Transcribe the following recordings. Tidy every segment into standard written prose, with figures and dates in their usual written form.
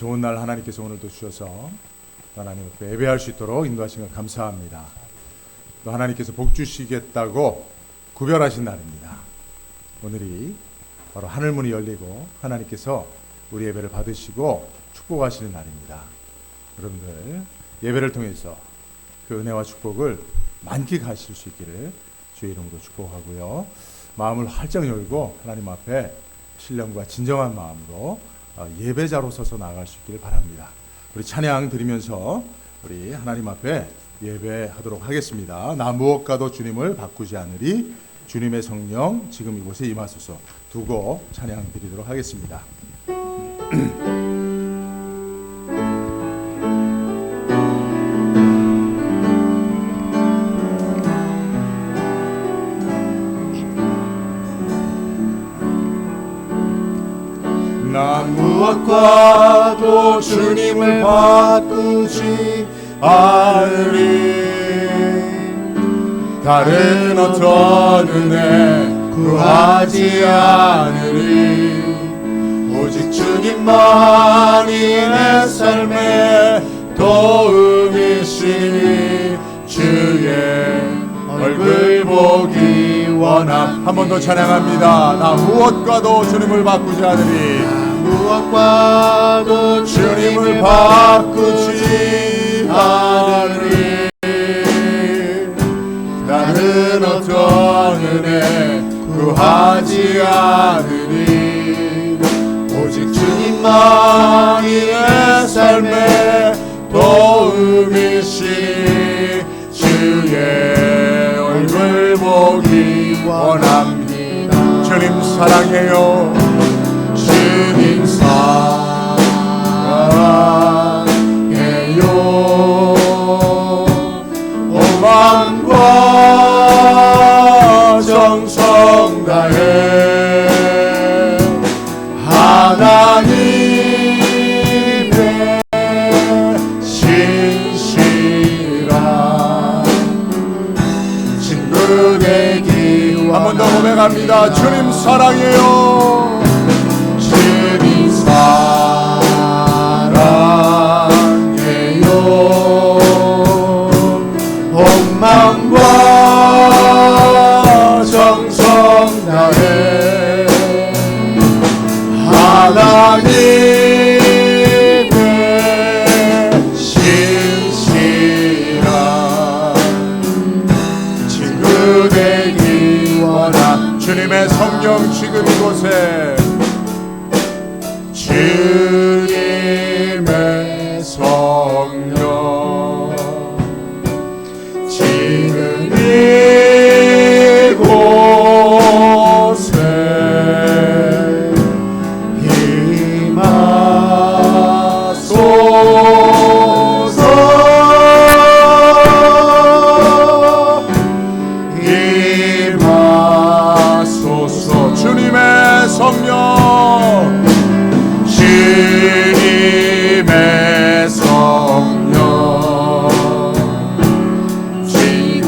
좋은 날 하나님께서 오늘도 주셔서 하나님 앞에 예배할 수 있도록 인도하신 것 감사합니다. 또 하나님께서 복 주시겠다고 구별하신 날입니다. 오늘이 바로 하늘문이 열리고 하나님께서 우리 예배를 받으시고 축복하시는 날입니다. 여러분들 예배를 통해서 그 은혜와 축복을 만끽하실 수 있기를 주의 이름으로 축복하고요. 마음을 활짝 열고 하나님 앞에 신령과 진정한 마음으로 예배자로 서서 나아갈 수 있기를 바랍니다. 우리 찬양 드리면서 우리 하나님 앞에 예배하도록 하겠습니다. 나 무엇과도 주님을 바꾸지 않으리, 주님의 성령 지금 이곳에 임하소서. 두 곡 찬양 드리도록 하겠습니다. 난 무엇과도 주님을 바꾸지 않으리. 다른 어떤 은혜 구하지 않으리. 오직 주님만이 내 삶의 도움이시니 주의 얼굴 보기 원함. 한 번 더 찬양합니다. 나 무엇과도 주님을 바꾸지 않으리. 무엇과도 주님을 바꾸지 않으리. 다른 어떤 은혜 구하지 않으리. 오직 주님만이 내 삶의 도움이시니 주의 얼굴 보기 원합니다. 주님 사랑해요. 주님 사랑해요. 온 마음과 정성 다해 하나님의 신실한 친구 되기 원합니다. 한 번 더 고백합니다. 주님 사랑해요. 주님 사랑해요. 온 마음과 정성 다해 하나님의 신실한 친구 되기 원함. 주님의 성령 지금 이곳에. 주님의 성령 지금 이곳에 임하소서. 임하소서. 주님의 성령. 주님의 성령 지금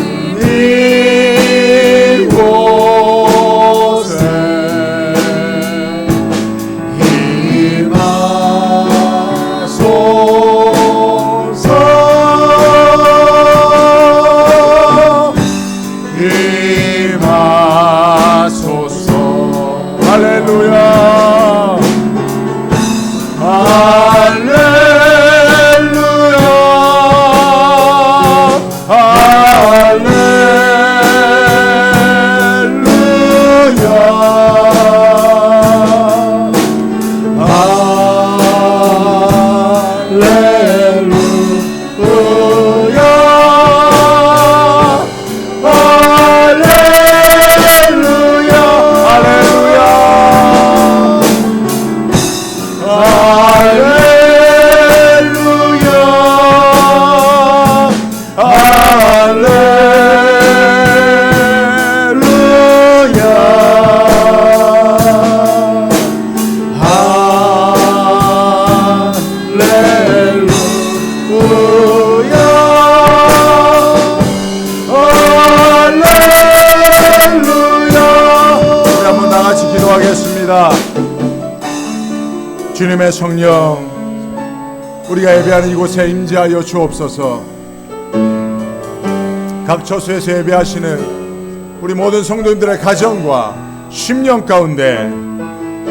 이곳에 임하소서. 임하소서. 할렐루야. 주님의 성령 우리가 예배하는 이곳에 임재하여 주옵소서. 각 처소에서 예배하시는 우리 모든 성도님들의 가정과 심령 가운데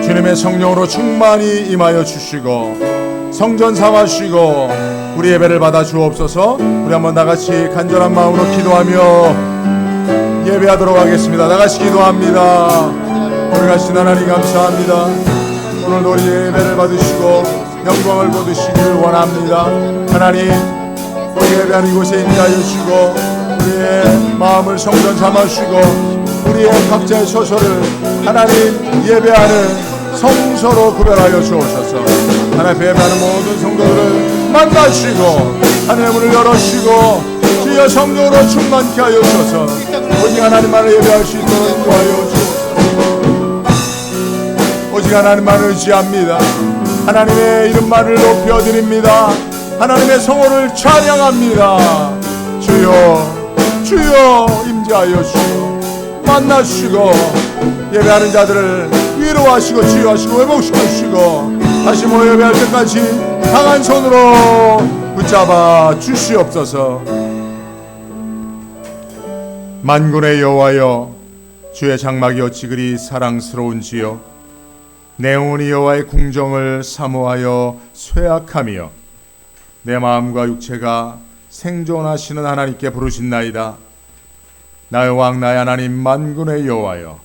주님의 성령으로 충만히 임하여 주시고 성전 삼아주시고 우리 예배를 받아 주옵소서. 우리 한번 나같이 간절한 마음으로 기도하며 예배하도록 하겠습니다. 나같이 기도합니다. 거룩하신 하나님 감사합니다. 오늘도 우리 예배를 받으시고 영광을 거두시길 원합니다. 하나님, 우리 예배하는 이곳에 임하여 주시고 우리의 마음을 성전 삼아주시고 우리의 각자의 처소를 하나님 예배하는 성소로 구별하여 주옵소서. 하나님 예배하는 모든 성도들을 만나주시고 하늘의 문을 열어주시고 주여 성령으로 충만케 하여 주셔서 오직 하나님만을 예배할 수 있도록 인도하여 주옵소서. 오직 하나님만을 의지합니다. 하나님의 이름만을 높여드립니다. 하나님의 성호를 찬양합니다. 주여 임재하여 주시고 만나주시고 예배하는 자들을 위로하시고 치유하시고 회복시켜주시고 다시 모여 예배할 때까지 강한 손으로 붙잡아 주시옵소서. 만군의 여호와여, 주의 장막이 어찌 그리 사랑스러운지요. 내 영혼이 여호와의 궁정을 사모하여 쇠약하며 내 마음과 육체가 생존하시는 하나님께 부르신나이다. 나의 왕 나의 하나님 만군의 여호와여,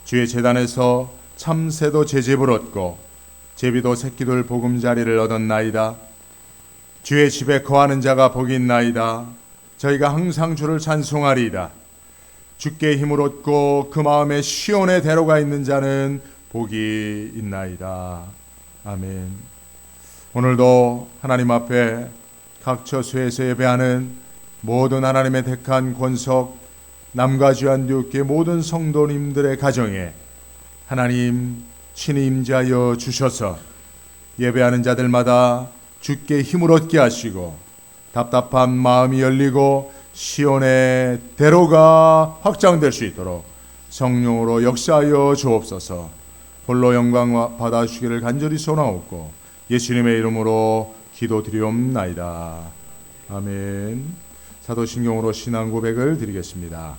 주의 제단에서 참새도 제집을 얻고 제비도 새끼들 보금자리를 얻었나이다. 주의 집에 거하는 자가 복이 있나이다. 저희가 항상 주를 찬송하리이다. 주께 힘을 얻고 그 마음에 시온의 대로가 있는 자는 복이 있나이다. 아멘. 오늘도 하나님 앞에 각 처소에서 예배하는 모든 하나님의 택한 권석 남과 주안디옥교회 모든 성도님들의 가정에 하나님 친히 임재하여 주셔서 예배하는 자들마다 주께 힘을 얻게 하시고 답답한 마음이 열리고 시온의 대로가 확장될 수 있도록 성령으로 역사하여 주옵소서. 홀로 영광 받아주시기를 간절히 소원하옵고 예수님의 이름으로 기도드리옵나이다. 아멘. 사도신경으로 신앙 고백을 드리겠습니다.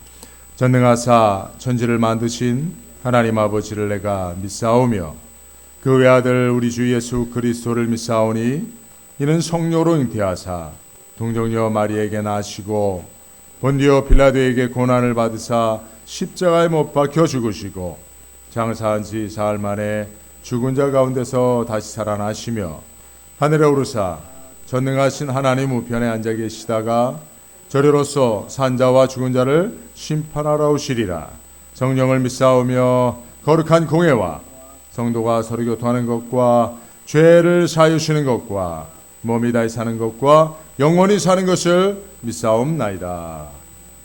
전능하사 천지를 만드신 하나님 아버지를 내가 믿사오며 그 외아들 우리 주 예수 그리스도를 믿사오니 이는 성령으로 잉태하사 동정녀 마리에게 나시고 본디오 빌라도에게 고난을 받으사 십자가에 못 박혀 죽으시고 장사한 지 사흘 만에 죽은 자 가운데서 다시 살아나시며 하늘에 오르사 전능하신 하나님 우편에 앉아 계시다가 저리로서 산자와 죽은 자를 심판하러 오시리라. 성령을 믿사오며 거룩한 공회와 성도가 서로 교통하는 것과 죄를 사하시는 것과 몸이 다히 사는 것과 영원히 사는 것을 믿사옵나이다.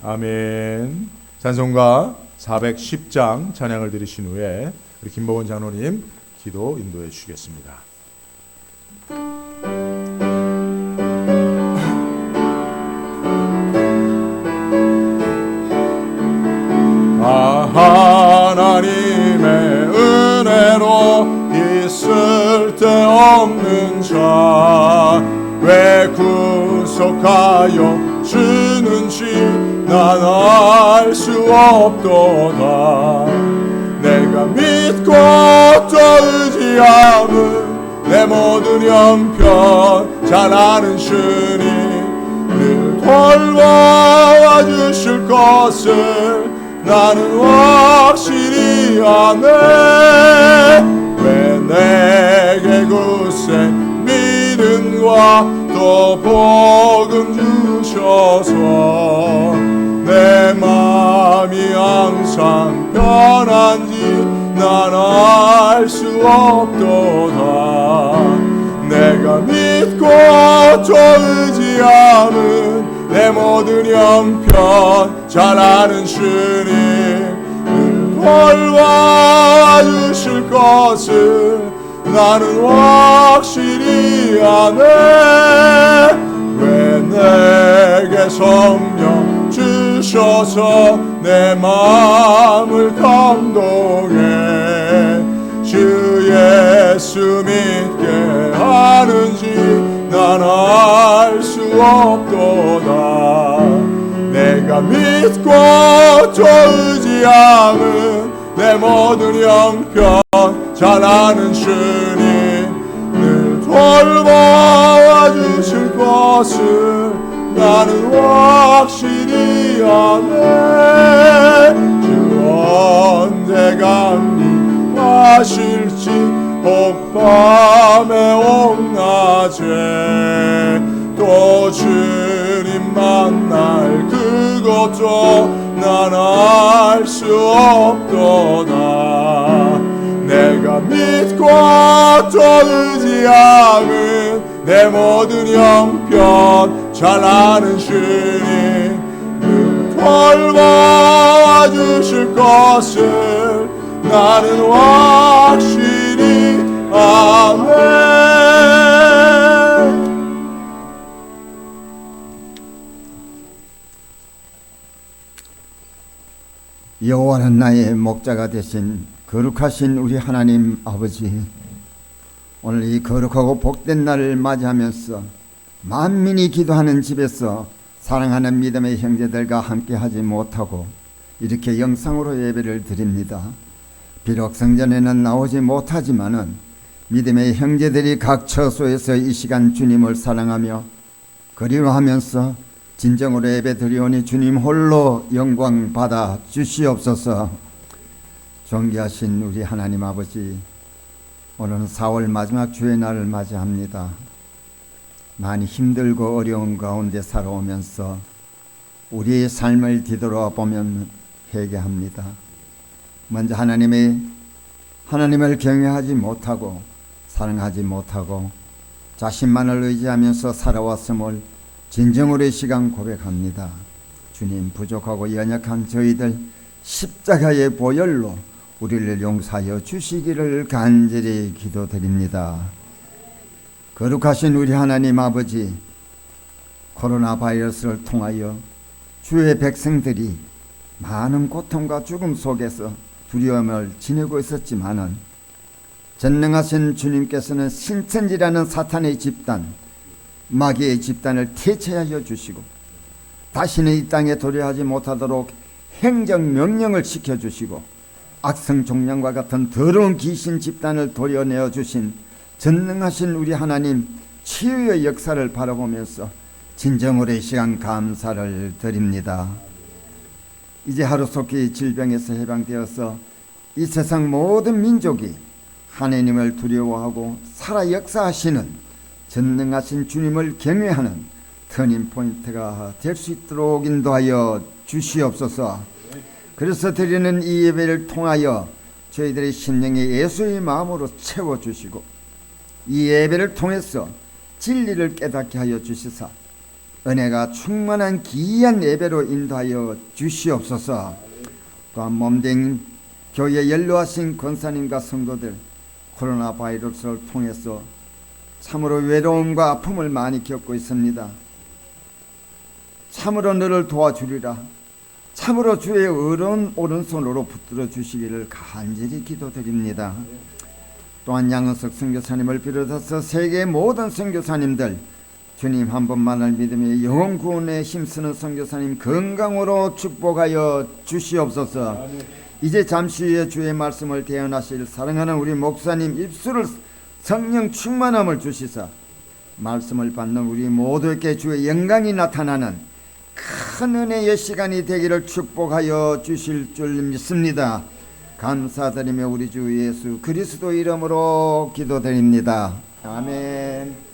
아멘. 찬송가 410장 찬양을 드리신 후에 우리 김보원 장로님 기도 인도해 주시겠습니다. 하나님의 은혜로 있을 데 없는 자 왜 구속하여 주는지 난 알 수 없도다. 내가 믿고 또 의지함은 내 모든 형편 잘 아는 주님 늘 돌봐와 주실 것을 나는 확실히 아네. 왜 내게 굳세 믿음과 또 복음 주셔서 내 마음이 항상 편한지 난 알 수 없도다. 내가 믿고 또 의지함은 내 모든 형편 잘 아는 주님 늘 돌봐 주실 것을 나는 확실히 아네. 왜 내게 성령 주셔서 내 마음을 감동해 주 예수 믿게 하는지 난 내가 믿고 또 의지함은 내 모든 형편 잘 아는 주님 늘 돌보아 주실 것을 나는 확실히 아네. 주 언제 강림하실지 혹밤에 옥낮에 또 주님 만날 그것도 난 알 수 없도다. 내가 믿고 또 의지함은 내 모든 형편 잘 아는 주님 늘 돌보아 주실 것을 나는 확실히 아멘. 여호와는 나의 목자가 되신 거룩하신 우리 하나님 아버지, 오늘 이 거룩하고 복된 날을 맞이하면서 만민이 기도하는 집에서 사랑하는 믿음의 형제들과 함께 하지 못하고 이렇게 영상으로 예배를 드립니다. 비록 성전에는 나오지 못하지만은 믿음의 형제들이 각 처소에서 이 시간 주님을 사랑하며 그리워하면서 진정으로 예배 드리오니 주님 홀로 영광 받아 주시옵소서. 존귀하신 우리 하나님 아버지, 오늘은 4월 마지막 주의 날을 맞이합니다. 많이 힘들고 어려운 가운데 살아오면서 우리의 삶을 뒤돌아 보면 회개합니다. 먼저 하나님을 경외하지 못하고 사랑하지 못하고 자신만을 의지하면서 살아왔음을 진정으로 이 시간 고백합니다. 주님, 부족하고 연약한 저희들 십자가의 보혈로 우리를 용서하여 주시기를 간절히 기도드립니다. 거룩하신 우리 하나님 아버지, 코로나 바이러스를 통하여 주의 백성들이 많은 고통과 죽음 속에서 두려움을 지내고 있었지만은 전능하신 주님께서는 신천지라는 사탄의 집단, 마귀의 집단을 퇴치하여 주시고 다시는 이 땅에 도래하지 못하도록 행정명령을 시켜주시고 악성 종양과 같은 더러운 귀신 집단을 도려내어 주신 전능하신 우리 하나님 치유의 역사를 바라보면서 진정으로 이 시간 감사를 드립니다. 이제 하루속히 질병에서 해방되어서 이 세상 모든 민족이 하나님을 두려워하고 살아 역사하시는 전능하신 주님을 경외하는 터닝포인트가 될 수 있도록 인도하여 주시옵소서. 그래서 드리는 이 예배를 통하여 저희들의 심령에 예수의 마음으로 채워주시고 이 예배를 통해서 진리를 깨닫게 하여 주시사 은혜가 충만한 귀한 예배로 인도하여 주시옵소서. 또한 몸된 교회 연로하신 권사님과 성도들 코로나 바이러스를 통해서 참으로 외로움과 아픔을 많이 겪고 있습니다. 참으로 너를 도와주리라. 참으로 주의 오른손으로 붙들어 주시기를 간절히 기도드립니다. 또한 양은석 선교사님을 비롯해서 세계 모든 선교사님들 주님 한 번만을 믿음의 영혼 구원에 힘쓰는 선교사님 건강으로 축복하여 주시옵소서. 이제 잠시 후에 주의 말씀을 대언하실 사랑하는 우리 목사님 입술을 성령 충만함을 주시사 말씀을 받는 우리 모두에게 주의 영광이 나타나는 큰 은혜의 시간이 되기를 축복하여 주실 줄 믿습니다. 감사드리며 우리 주 예수 그리스도 이름으로 기도드립니다. 아멘.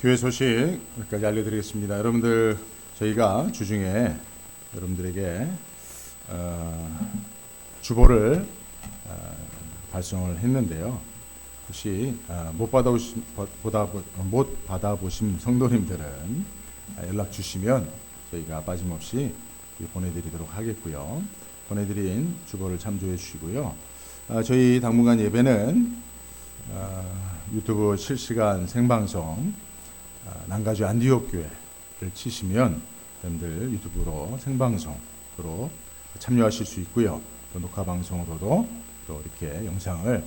교회 소식 여기까지 알려드리겠습니다. 여러분들 저희가 주중에 여러분들에게 주보를 발송을 했는데요. 혹시 못 받아보신 성도님들은 연락 주시면 저희가 빠짐없이 보내드리도록 하겠고요. 보내드린 주보를 참조해 주시고요. 저희 당분간 예배는 유튜브 실시간 생방송 난가주 안디옥 교회를 치시면 여러분들 유튜브로 생방송으로 참여하실 수 있고요. 또 녹화 방송으로도 또 이렇게 영상을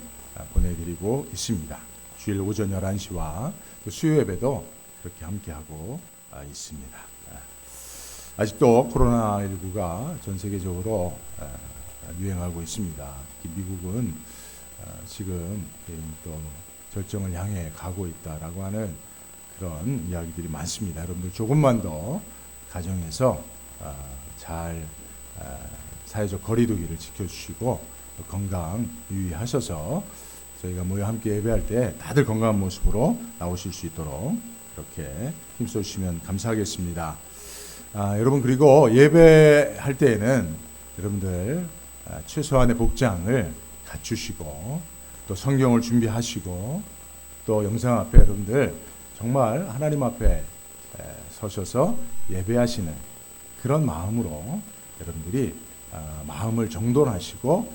보내드리고 있습니다. 주일 오전 11시와 또 수요 예배도 그렇게 함께하고 있습니다. 아직도 코로나19가 전 세계적으로 유행하고 있습니다. 특히 미국은 지금 또 절정을 향해 가고 있다라고 하는 그런 이야기들이 많습니다. 여러분들 조금만 더 가정에서 잘 사회적 거리두기를 지켜주시고 건강 유의하셔서 저희가 모여 함께 예배할 때 다들 건강한 모습으로 나오실 수 있도록 그렇게 힘써주시면 감사하겠습니다. 여러분 그리고 예배할 때에는 여러분들 최소한의 복장을 갖추시고 또 성경을 준비하시고 또 영상 앞에 여러분들 정말 하나님 앞에 서셔서 예배하시는 그런 마음으로 여러분들이 마음을 정돈하시고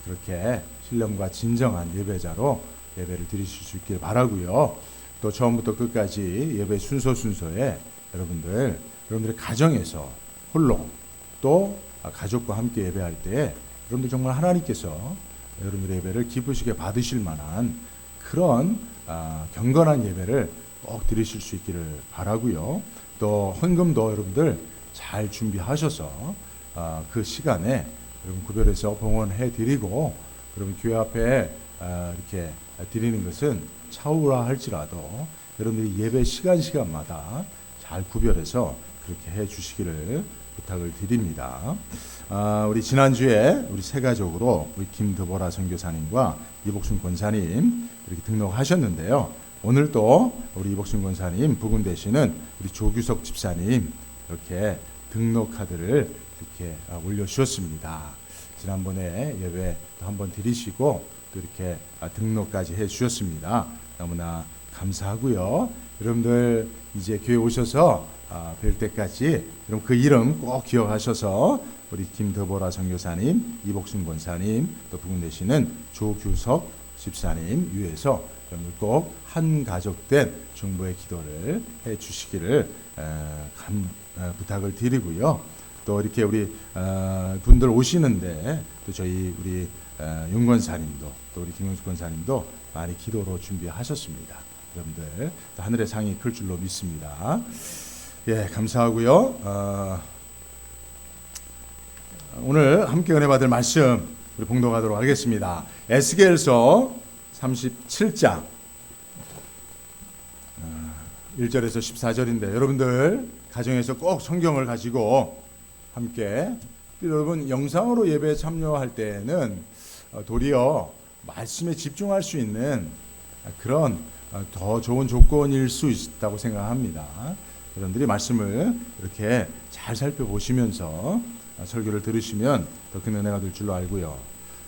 그렇게 신령과 진정한 예배자로 예배를 드리실 수 있길 바라고요. 또 처음부터 끝까지 예배 순서에 여러분들의 가정에서 홀로 또 가족과 함께 예배할 때 여러분들 정말 하나님께서 여러분들의 예배를 기쁘시게 받으실 만한 그런 경건한 예배를 꼭 드리실 수 있기를 바라고요. 또 헌금도 여러분들 잘 준비하셔서 그 시간에 여러분 구별해서 봉헌해 드리고 여러분 교회 앞에 이렇게 드리는 것은 차후라 할지라도 여러분들이 예배 시간마다 잘 구별해서 그렇게 해 주시기를 부탁을 드립니다. 우리 지난주에 우리 세 가족으로 우리 김드보라 선교사님과 이복순 권사님 이렇게 등록하셨는데요. 오늘 또 우리 이복순 권사님 부군 되시는 우리 조규석 집사님 이렇게 등록 카드를 이렇게 올려주셨습니다. 지난번에 예배 한번 드리시고 또 이렇게 등록까지 해주셨습니다. 너무나 감사하고요. 여러분들 이제 교회 오셔서 뵐 때까지 여러분 그 이름 꼭 기억하셔서 우리 김드보라 선교사님, 이복순 권사님, 또 부군 되시는 조규석 집사님 위해서 여러분 꼭 한 가족된 중보의 기도를 해주시기를 부탁을 드리고요. 또 이렇게 우리 분들 오시는데 또 저희 우리 윤 권사님도 또 우리 김용수 권사님도 많이 기도로 준비하셨습니다. 여러분들 또 하늘의 상이 클 줄로 믿습니다. 예, 감사하고요. 오늘 함께 은혜 받을 말씀 우리 봉독하도록 하겠습니다. 에스겔서 37장 1절에서 14절인데 여러분들 가정에서 꼭 성경을 가지고 함께 여러분 영상으로 예배에 참여할 때에는 도리어 말씀에 집중할 수 있는 그런 더 좋은 조건일 수 있다고 생각합니다. 여러분들이 말씀을 이렇게 잘 살펴보시면서 설교를 들으시면 더 큰 은혜가 될 줄로 알고요.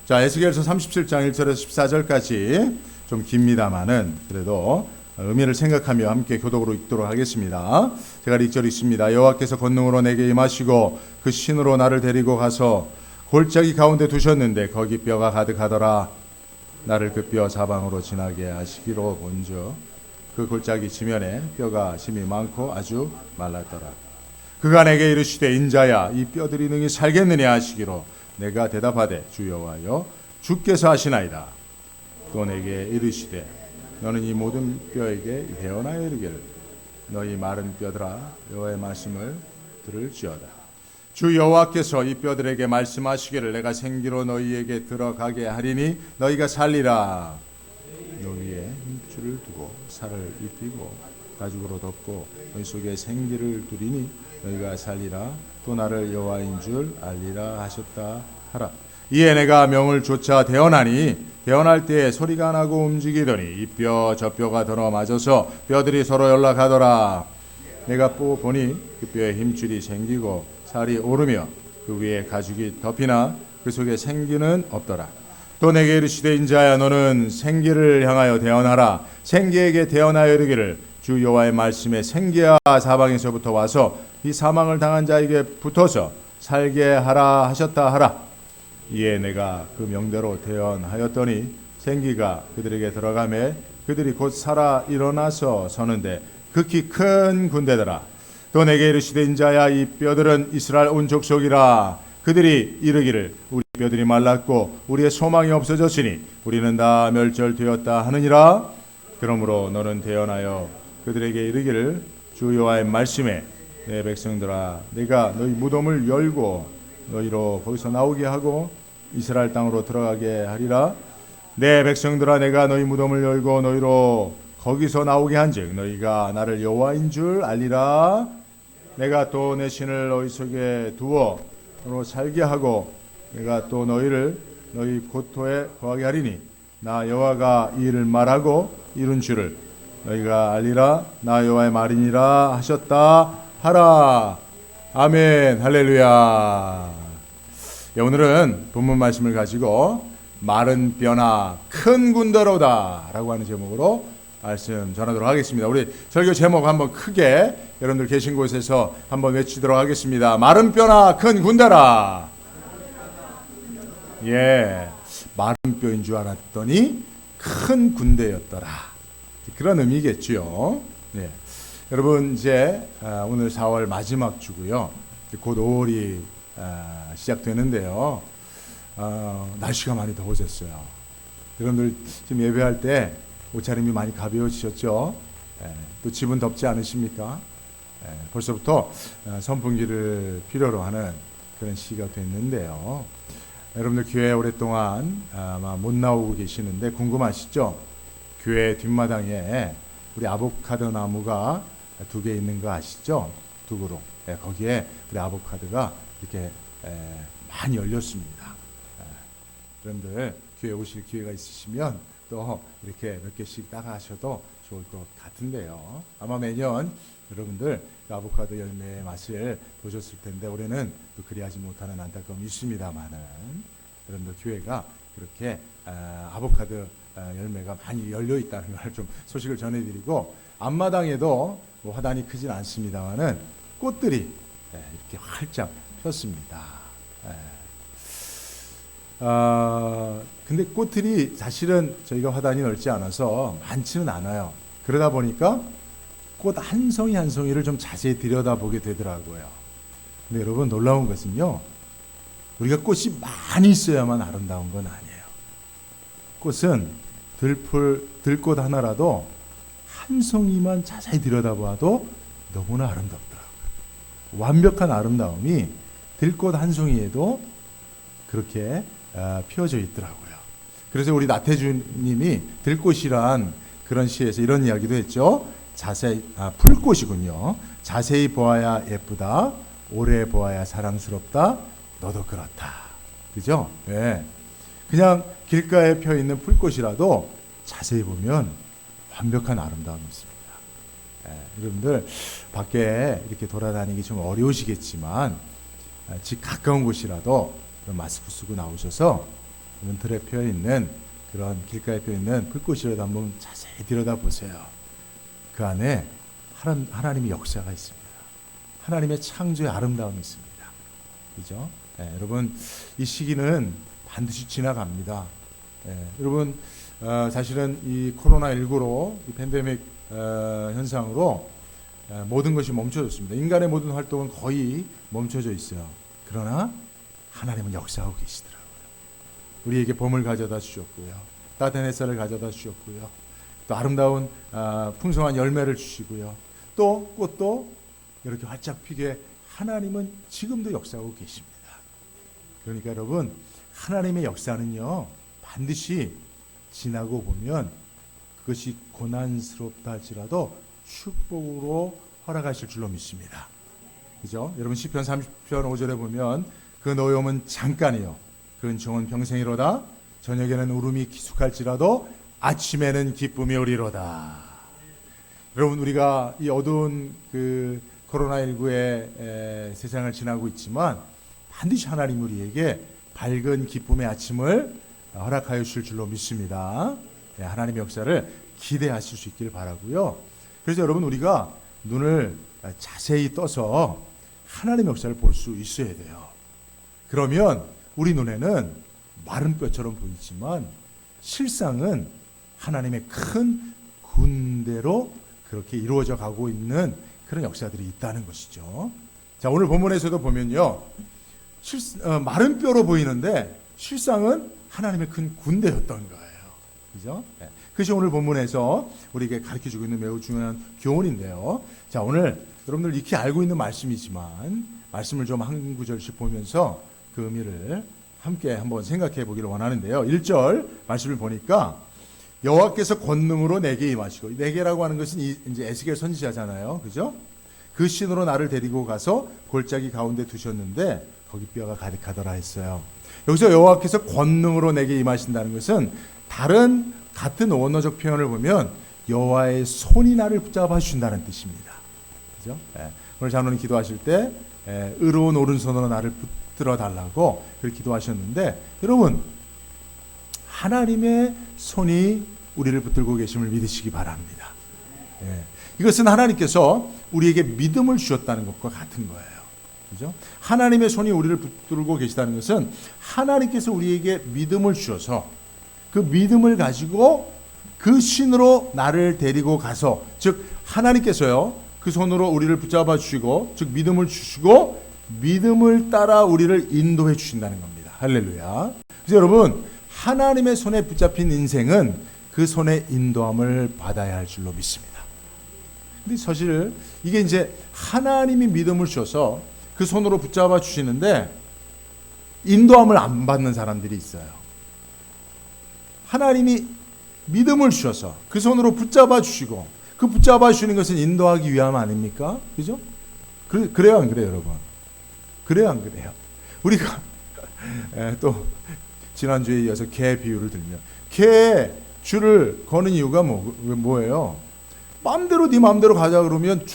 자, 에스겔서 37장 1절에서 14절까지 좀 깁니다만은 그래도 의미를 생각하며 함께 교독으로 읽도록 하겠습니다. 제가 1절 읽습니다. 여호와께서 권능으로 내게 임하시고 그 신으로 나를 데리고 가서 골짜기 가운데 두셨는데 거기 뼈가 가득하더라. 나를 그 뼈 사방으로 지나게 하시기로 본즉 그 골짜기 지면에 뼈가 심이 많고 아주 말랐더라. 그가 내게 이르시되 인자야 이 뼈들이 능히 살겠느냐 하시기로 내가 대답하되 주 여호와여 주께서 하시나이다. 또 내게 이르시되 너는 이 모든 뼈에게 대언하여 이르기를 너희 마른 뼈들아 여호와의 말씀을 들을지어다. 주 여호와께서 이 뼈들에게 말씀하시기를 내가 생기로 너희에게 들어가게 하리니 너희가 살리라. 너희의 힘줄을 두고 살을 입히고 가죽으로 덮고 너희 속에 생기를 두리니 너희가 살리라. 또 나를 여호와인 줄 알리라 하셨다 하라. 이에 내가 명을 조차 대언하니 대언할 때에 소리가 나고 움직이더니 이 뼈 저 뼈가 더러 맞아서 뼈들이 서로 연락하더라. 내가 보니 그 뼈에 힘줄이 생기고 살이 오르며 그 위에 가죽이 덮이나 그 속에 생기는 없더라. 또 내게 이르시되 인자야 너는 생기를 향하여 대언하라. 생기에게 대언하여 이르기를 주 여호와의 말씀에 생기야 사방에서부터 와서 이 사망을 당한 자에게 붙어서 살게 하라 하셨다 하라. 이에 내가 그 명대로 대언하였더니 생기가 그들에게 들어가매 그들이 곧 살아 일어나서 서는데 극히 큰 군대더라. 또 내게 이르시되 인자야 이 뼈들은 이스라엘 온 족속이라. 그들이 이르기를 우리 뼈들이 말랐고 우리의 소망이 없어졌으니 우리는 다 멸절되었다 하느니라. 그러므로 너는 대언하여 그들에게 이르기를 주 여호와의 말씀에 내 백성들아 내가 너희 무덤을 열고 너희로 거기서 나오게 하고 이스라엘 땅으로 들어가게 하리라. 내 백성들아 내가 너희 무덤을 열고 너희로 거기서 나오게 한즉 너희가 나를 여호와인 줄 알리라. 내가 또 내 신을 너희 속에 두어 너로 살게 하고 내가 또 너희를 너희 고토에 거하게 하리니 나 여호와가 이 일을 말하고 이룬 줄을 너희가 알리라. 나 여호와의 말이니라 하셨다 하라. 아멘. 할렐루야. 예, 오늘은 본문 말씀을 가지고 마른 뼈나 큰 군대로다 라고 하는 제목으로 말씀 전하도록 하겠습니다. 우리 설교 제목 한번 크게 여러분들 계신 곳에서 한번 외치도록 하겠습니다. 마른 뼈나 큰 군대라. 예, 마른 뼈인 줄 알았더니 큰 군대였더라. 그런 의미겠죠. 예. 여러분 이제 오늘 4월 마지막 주고요. 곧 5월이 시작되는데요. 날씨가 많이 더워졌어요. 여러분들 지금 예배할 때 옷차림이 많이 가벼워지셨죠? 또 집은 덥지 않으십니까? 벌써부터 선풍기를 필요로 하는 그런 시기가 됐는데요. 여러분들 교회 오랫동안 아마 못 나오고 계시는데 궁금하시죠? 교회 뒷마당에 우리 아보카도 나무가 2개 있는 거 아시죠? 두 그루. 거기에 우리 아보카도가 이렇게 많이 열렸습니다. 여러분들 교회 오실 기회가 있으시면 또 이렇게 몇 개씩 따가셔도 좋을 것 같은데요. 아마 매년 여러분들 그 아보카도 열매의 맛을 보셨을 텐데 올해는 또 그리하지 못하는 안타까움이 있습니다만은 여러분들 교회가 그렇게 아보카도 열매가 많이 열려 있다는 걸 좀 소식을 전해드리고 앞마당에도 뭐 화단이 크진 않습니다만은 꽃들이 이렇게 활짝 폈습니다. 근데 꽃들이 사실은 저희가 화단이 넓지 않아서 많지는 않아요. 그러다 보니까 꽃 한 송이 한 송이를 좀 자세히 들여다보게 되더라고요. 근데 여러분 놀라운 것은요. 우리가 꽃이 많이 있어야만 아름다운 건 아니에요. 꽃은 들꽃 하나라도 한 송이만 자세히 들여다봐도 너무나 아름답더라고요. 완벽한 아름다움이 들꽃 한 송이에도 그렇게 피어져 있더라고요. 그래서 우리 나태주님이 들꽃이란 그런 시에서 이런 이야기도 했죠. 풀꽃이군요. 자세히 보아야 예쁘다. 오래 보아야 사랑스럽다. 너도 그렇다. 그죠? 네. 그냥 길가에 펴 있는 풀꽃이라도 자세히 보면 완벽한 아름다움이 있습니다. 여러분들 밖에 이렇게 돌아다니기 좀 어려우시겠지만 집 가까운 곳이라도 마스크 쓰고 나오셔서 들에 펴 있는 그런 길가에 펴 있는 풀꽃이라도 한번 자세히 들여다보세요. 그 안에 하나님의 역사가 있습니다. 하나님의 창조의 아름다움이 있습니다. 그죠? 여러분 이 시기는 반드시 지나갑니다. 여러분 사실은 이 코로나19로 이 팬데믹 현상으로 모든 것이 멈춰졌습니다. 인간의 모든 활동은 거의 멈춰져 있어요. 그러나 하나님은 역사하고 계시더라고요. 우리에게 봄을 가져다 주셨고요. 따뜻한 햇살을 가져다 주셨고요. 또 아름다운 풍성한 열매를 주시고요. 또 꽃도 이렇게 활짝 피게 하나님은 지금도 역사하고 계십니다. 그러니까 여러분 하나님의 역사는요 반드시 지나고 보면 그것이 고난스럽다 할지라도 축복으로 허락하실 줄로 믿습니다. 그죠? 여러분 시편 30편 5절에 보면 그 노염은 잠깐이요 그 은총은 평생이로다. 저녁에는 울음이 기숙할지라도 아침에는 기쁨이 오리로다. 여러분 우리가 이 어두운 그 코로나19의 세상을 지나고 있지만 반드시 하나님 우리에게 밝은 기쁨의 아침을 허락하여 주실 줄로 믿습니다. 하나님의 역사를 기대하실 수 있기를 바라고요. 그래서 여러분 우리가 눈을 자세히 떠서 하나님의 역사를 볼 수 있어야 돼요. 그러면 우리 눈에는 마른 뼈처럼 보이지만 실상은 하나님의 큰 군대로 그렇게 이루어져 가고 있는 그런 역사들이 있다는 것이죠. 자, 오늘 본문에서도 보면요, 마른 뼈로 보이는데 실상은 하나님의 큰 군대였던 거예요. 그죠? 네. 그것이 오늘 본문에서 우리에게 가르쳐주고 있는 매우 중요한 교훈인데요. 자, 오늘 여러분들 익히 알고 있는 말씀이지만 말씀을 좀 한 구절씩 보면서 그 의미를 함께 한번 생각해 보기를 원하는데요. 1절 말씀을 보니까 여호와께서 권능으로 내게 임하시고, 내게라고 하는 것은 이제 에스겔 선지자잖아요. 그죠? 그 신으로 나를 데리고 가서 골짜기 가운데 두셨는데 거기 뼈가 가득하더라 했어요. 여기서 여호와께서 권능으로 내게 임하신다는 것은 다른 같은 원어적 표현을 보면 여호와의 손이 나를 붙잡아 주신다는 뜻입니다. 그죠? 오늘 장로님 기도하실 때 의로운 오른손으로 나를 붙들어 달라고 그렇게 기도하셨는데, 여러분 하나님의 손이 우리를 붙들고 계심을 믿으시기 바랍니다. 이것은 하나님께서 우리에게 믿음을 주셨다는 것과 같은 거예요. 그죠? 하나님의 손이 우리를 붙들고 계시다는 것은 하나님께서 우리에게 믿음을 주셔서 그 믿음을 가지고 그 신으로 나를 데리고 가서, 즉 하나님께서요 그 손으로 우리를 붙잡아 주시고, 즉 믿음을 주시고 믿음을 따라 우리를 인도해 주신다는 겁니다. 할렐루야. 그래서 여러분, 하나님의 손에 붙잡힌 인생은 그 손의 인도함을 받아야 할 줄로 믿습니다. 근데 사실 이게 이제 하나님이 믿음을 주셔서 그 손으로 붙잡아 주시는데 인도함을 안 받는 사람들이 있어요. 하나님이 믿음을 주셔서 그 손으로 붙잡아 주시고, 그 붙잡아 주시는 것은 인도하기 위함 아닙니까? 그죠? 그래요, 안 그래요, 여러분? 그래요, 안 그래요? 우리가 또 지난주에 이어서 개 비유를 들면, 개 줄을 거는 이유가 뭐예요? 마음대로 네 마음대로 가자 그러면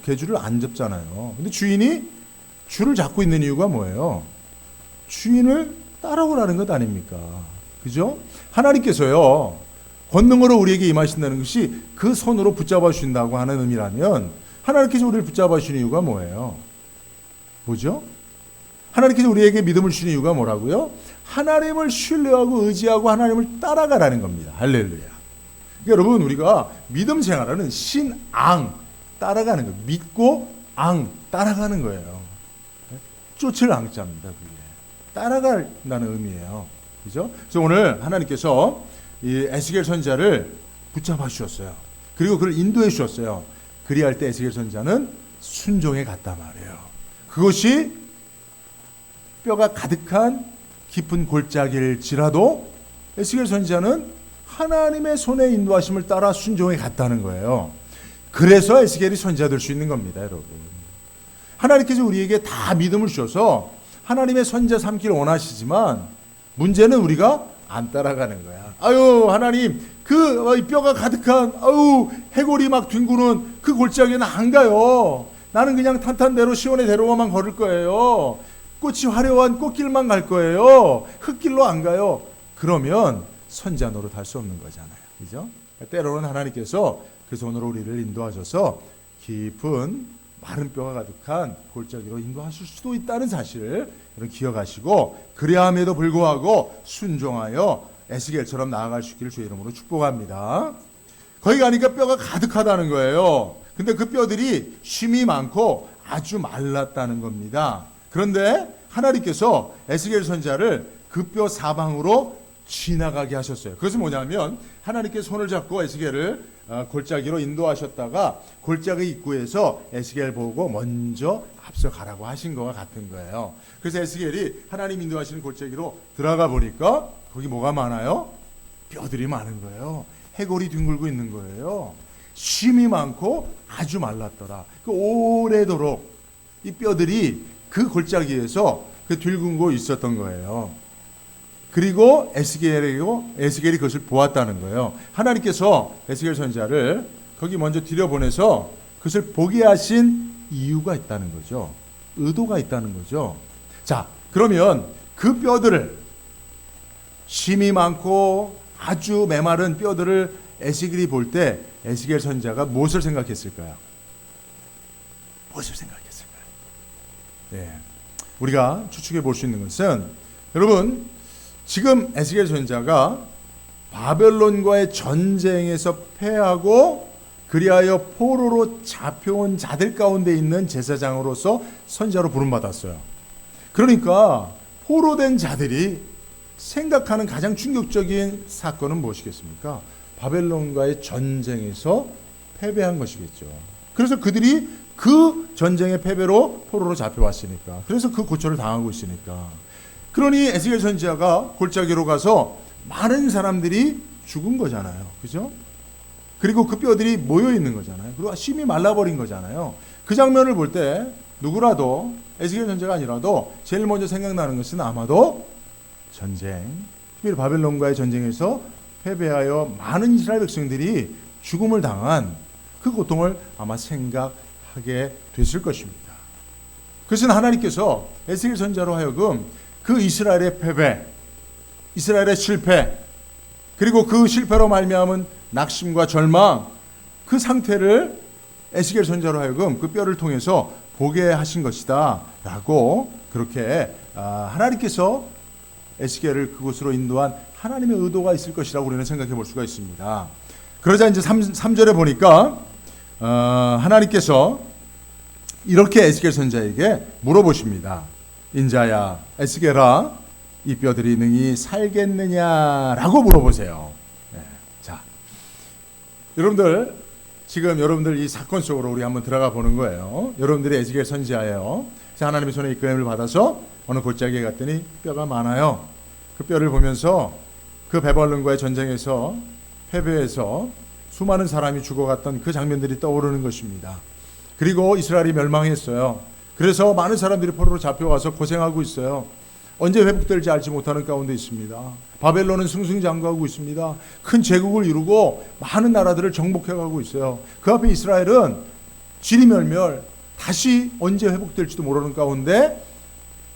개줄을 안 잡잖아요. 근데 주인이 줄을 잡고 있는 이유가 뭐예요? 주인을 따라오라는 것 아닙니까? 그죠? 하나님께서요 권능으로 우리에게 임하신다는 것이 그 손으로 붙잡아 주신다고 하는 의미라면, 하나님께서 우리를 붙잡아 주시는 이유가 뭐예요? 뭐죠? 하나님께서 우리에게 믿음을 주시는 이유가 뭐라고요? 하나님을 신뢰하고 의지하고 하나님을 따라가라는 겁니다. 할렐루야. 그러니까 여러분, 우리가 믿음 생활하는 신앙 따라가는 거예요. 믿고 앙 따라가는 거예요. 쫓을 앙자입니다. 그게 따라간다는 의미예요. 그죠? 그래서 오늘 하나님께서 이 에스겔 선지자를 붙잡아 주셨어요. 그리고 그를 인도해 주셨어요. 그리할 때 에스겔 선지자는 순종에 갔단 말이에요. 그것이 뼈가 가득한 깊은 골짜기일지라도 에스겔 선지자는 하나님의 손에 인도하심을 따라 순종에 갔다는 거예요. 그래서 에스겔이 선지자 될 수 있는 겁니다, 여러분. 하나님께서 우리에게 다 믿음을 주셔서 하나님의 선지자 삼기를 원하시지만 문제는 우리가 안 따라가는 거야. 아유, 하나님, 그 뼈가 가득한 해골이 막 뒹구는 그 골짜기는 안 가요. 나는 그냥 탄탄대로 시온의 대로만 걸을 거예요. 꽃이 화려한 꽃길만 갈 거예요. 흙길로 안 가요. 그러면 선지자 노릇 할 수 없는 거잖아요. 그죠? 때로는 하나님께서 그 손으로 우리를 인도하셔서 깊은 마른 뼈가 가득한 골짜기로 인도하실 수도 있다는 사실을 여러분 기억하시고, 그래야함에도 불구하고 순종하여 에스겔처럼 나아갈 수 있기를 주의 이름으로 축복합니다. 거기 가니까 뼈가 가득하다는 거예요. 근데 그 뼈들이 쉼이 많고 아주 말랐다는 겁니다. 그런데 하나님께서 에스겔 선지자를 그 뼈 사방으로 지나가게 하셨어요. 그것은 뭐냐면 하나님께서 손을 잡고 에스겔을 골짜기로 인도하셨다가 골짜기 입구에서 에스겔 보고 먼저 앞서 가라고 하신 것과 같은 거예요. 그래서 에스겔이 하나님 인도하시는 골짜기로 들어가 보니까 거기 뭐가 많아요? 뼈들이 많은 거예요. 해골이 뒹굴고 있는 거예요. 쉼이 많고 아주 말랐더라. 그 오래도록 이 뼈들이 그 골짜기에서 그 뒹굴고 있었던 거예요. 그리고 에스겔이 그것을 보았다는 거예요. 하나님께서 에스겔 선지자를 거기 먼저 들여보내서 그것을 보게 하신 이유가 있다는 거죠. 의도가 있다는 거죠. 자, 그러면 그 뼈들을, 힘이 많고 아주 메마른 뼈들을 에스겔이 볼 때 에스겔 선지자가 무엇을 생각했을까요? 무엇을 생각했을까요? 네. 우리가 추측해 볼 수 있는 것은 여러분, 지금 에스겔 선지자가 바벨론과의 전쟁에서 패하고 그리하여 포로로 잡혀온 자들 가운데 있는 제사장으로서 선지자로 부름받았어요. 그러니까 포로된 자들이 생각하는 가장 충격적인 사건은 무엇이겠습니까? 바벨론과의 전쟁에서 패배한 것이겠죠. 그래서 그들이 그 전쟁의 패배로 포로로 잡혀왔으니까, 그래서 그 고초를 당하고 있으니까, 그러니 에스겔 선지자가 골짜기로 가서 많은 사람들이 죽은 거잖아요. 그죠? 그리고 그 뼈들이 모여 있는 거잖아요. 그리고 심이 말라버린 거잖아요. 그 장면을 볼 때 누구라도, 에스겔 선지자가 아니라도 제일 먼저 생각나는 것은 아마도 전쟁, 특별히 바벨론과의 전쟁에서 패배하여 많은 이스라엘 백성들이 죽음을 당한 그 고통을 아마 생각하게 됐을 것입니다. 그것은 하나님께서 에스겔 선지자로 하여금 그 이스라엘의 패배, 이스라엘의 실패, 그리고 그 실패로 말미암은 낙심과 절망, 그 상태를 에스겔 선지자로 하여금 그 뼈를 통해서 보게 하신 것이다 라고, 그렇게 하나님께서 에스겔을 그곳으로 인도한 하나님의 의도가 있을 것이라고 우리는 생각해 볼 수가 있습니다. 그러자 이제 3절에 보니까 하나님께서 이렇게 에스겔 선지자에게 물어보십니다. 인자야, 에스겔아, 이 뼈들이 능히 살겠느냐라고 물어보세요. 네. 자, 여러분들, 지금 여러분들 이 사건 속으로 우리 한번 들어가 보는 거예요. 여러분들이 에스겔 선지자예요. 하나님의 손에 이끌림을 받아서 어느 골짜기에 갔더니 뼈가 많아요. 그 뼈를 보면서 그 바벨론과의 전쟁에서 패배해서 수많은 사람이 죽어갔던 그 장면들이 떠오르는 것입니다. 그리고 이스라엘이 멸망했어요. 그래서 많은 사람들이 포로로 잡혀가서 고생하고 있어요. 언제 회복될지 알지 못하는 가운데 있습니다. 바벨론은 승승장구하고 있습니다. 큰 제국을 이루고 많은 나라들을 정복해가고 있어요. 그 앞에 이스라엘은 지리멸멸, 다시 언제 회복될지도 모르는 가운데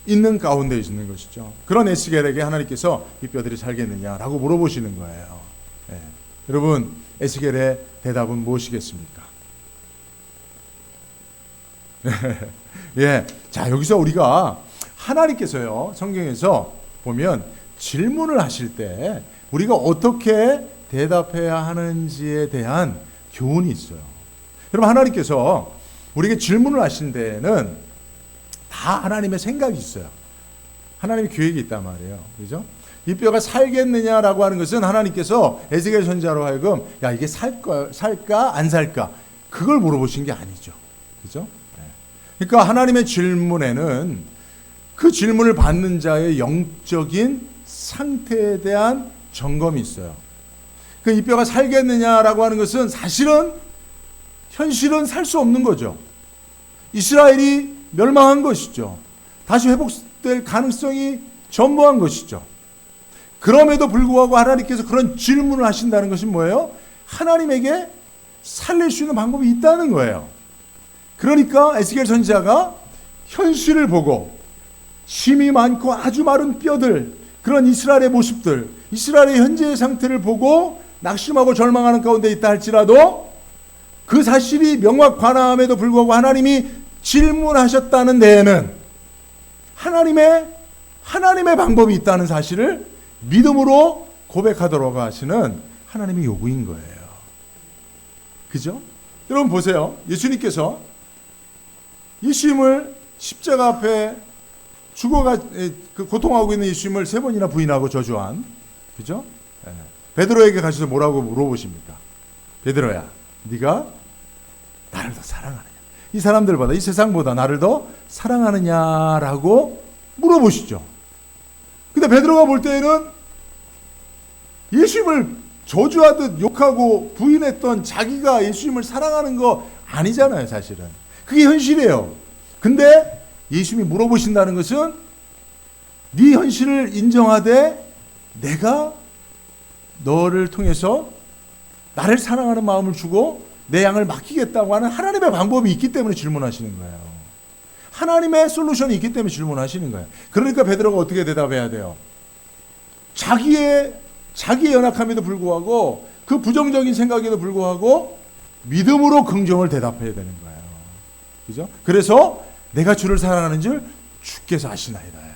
있는 것이죠. 그런 에스겔에게 하나님께서 이 뼈들이 살겠느냐라고 물어보시는 거예요. 네. 여러분, 에스겔의 대답은 무엇이겠습니까? 예, 자, 여기서 우리가 하나님께서요, 성경에서 보면 질문을 하실 때 우리가 어떻게 대답해야 하는지에 대한 교훈이 있어요. 여러분, 하나님께서 우리에게 질문을 하신 데에는 다 하나님의 생각이 있어요. 하나님의 계획이 있단 말이에요. 그죠? 이 뼈가 살겠느냐라고 하는 것은 하나님께서 에스겔 선지자로 하여금 야, 이게 살까 안 살까, 그걸 물어보신 게 아니죠. 그죠? 그러니까 하나님의 질문에는 그 질문을 받는 자의 영적인 상태에 대한 점검이 있어요. 그 이 뼈가 살겠느냐라고 하는 것은 사실은 현실은 살 수 없는 거죠. 이스라엘이 멸망한 것이죠. 다시 회복될 가능성이 전무한 것이죠. 그럼에도 불구하고 하나님께서 그런 질문을 하신다는 것은 뭐예요? 하나님에게 살릴 수 있는 방법이 있다는 거예요. 그러니까 에스겔 선지자가 현실을 보고 힘이 많고 아주 마른 뼈들, 그런 이스라엘의 모습들, 이스라엘의 현재의 상태를 보고 낙심하고 절망하는 가운데 있다 할지라도 그 사실이 명확관함에도 불구하고 하나님이 질문하셨다는 데에는 하나님의 방법이 있다는 사실을 믿음으로 고백하도록 하시는 하나님의 요구인 거예요. 그죠? 여러분 보세요. 예수님께서 예수님을 십자가 앞에 고통하고 있는 예수님을 3번이나 부인하고 저주한, 그죠? 베드로에게 가셔서 뭐라고 물어보십니까? 베드로야, 네가 나를 더 사랑하느냐? 이 사람들보다, 이 세상보다 나를 더 사랑하느냐라고 물어보시죠. 근데 베드로가 볼 때에는 예수님을 저주하듯 욕하고 부인했던 자기가 예수님을 사랑하는 거 아니잖아요, 사실은. 그게 현실이에요. 근데 예수님이 물어보신다는 것은 네 현실을 인정하되 내가 너를 통해서 나를 사랑하는 마음을 주고 내 양을 맡기겠다고 하는 하나님의 방법이 있기 때문에 질문하시는 거예요. 하나님의 솔루션이 있기 때문에 질문하시는 거예요. 그러니까 베드로가 어떻게 대답해야 돼요? 자기의 연약함에도 불구하고 그 부정적인 생각에도 불구하고 믿음으로 긍정을 대답해야 되는 거예요. 그죠? 그래서 내가 주를 사랑하는 줄 주께서 아시나이다요.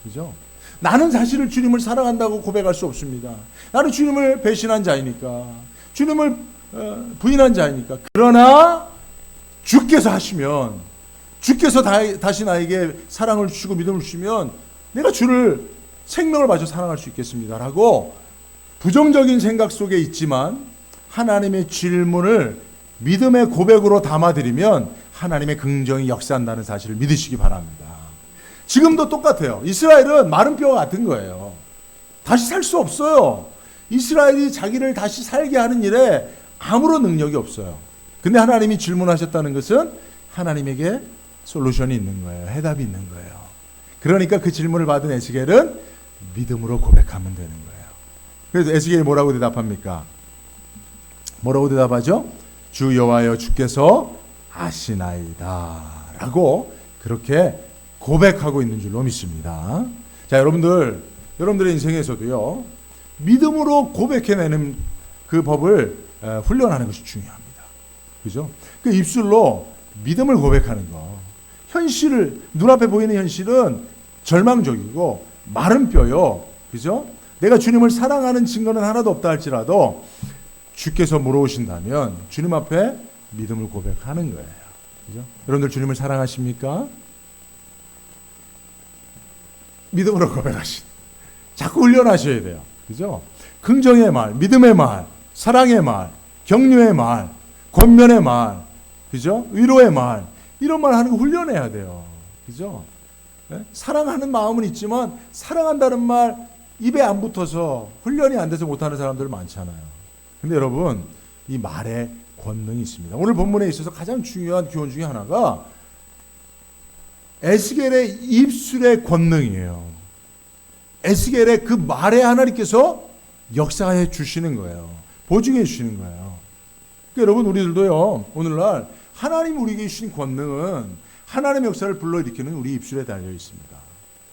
그죠? 나는 사실을 주님을 사랑한다고 고백할 수 없습니다. 나는 주님을 배신한 자이니까, 주님을 부인한 자이니까. 그러나 주께서 하시면, 주께서 다시 나에게 사랑을 주시고 믿음을 주시면 내가 주를 생명을 바쳐 사랑할 수 있겠습니다라고 부정적인 생각 속에 있지만 하나님의 질문을 믿음의 고백으로 담아드리면 하나님의 긍정이 역사한다는 사실을 믿으시기 바랍니다. 지금도 똑같아요. 이스라엘은 마른 뼈와 같은 거예요. 다시 살 수 없어요. 이스라엘이 자기를 다시 살게 하는 일에 아무런 능력이 없어요. 근데 하나님이 질문하셨다는 것은 하나님에게 솔루션이 있는 거예요. 해답이 있는 거예요. 그러니까 그 질문을 받은 에스겔은 믿음으로 고백하면 되는 거예요. 그래서 에스겔이 뭐라고 대답합니까? 뭐라고 대답하죠? 주 여호와여 주께서 아시나이다 라고 그렇게 고백하고 있는 줄로 믿습니다. 자, 여러분들의 인생에서도요, 믿음으로 고백해내는 그 법을 훈련하는 것이 중요합니다. 그죠? 그 입술로 믿음을 고백하는 거. 현실을, 눈앞에 보이는 현실은 절망적이고 마른 뼈요. 그죠? 내가 주님을 사랑하는 증거는 하나도 없다 할지라도 주께서 물어오신다면 주님 앞에 믿음을 고백하는 거예요. 그죠? 여러분들 주님을 사랑하십니까? 믿음으로 고백하신. 자꾸 훈련하셔야 돼요. 그죠? 긍정의 말, 믿음의 말, 사랑의 말, 격려의 말, 권면의 말, 그죠? 위로의 말, 이런 말 하는 거 훈련해야 돼요. 그죠? 네? 사랑하는 마음은 있지만 사랑한다는 말 입에 안 붙어서 훈련이 안 돼서 못하는 사람들 많잖아요. 근데 여러분, 이 말에 권능이 있습니다. 오늘 본문에 있어서 가장 중요한 교훈 중에 하나가 에스겔의 입술의 권능이에요. 에스겔의 그 말에 하나님께서 역사해 주시는 거예요. 보증해 주시는 거예요. 그러니까 여러분, 우리들도요, 오늘날 하나님 우리에게 주신 권능은 하나님의 역사를 불러일으키는 우리 입술에 달려 있습니다.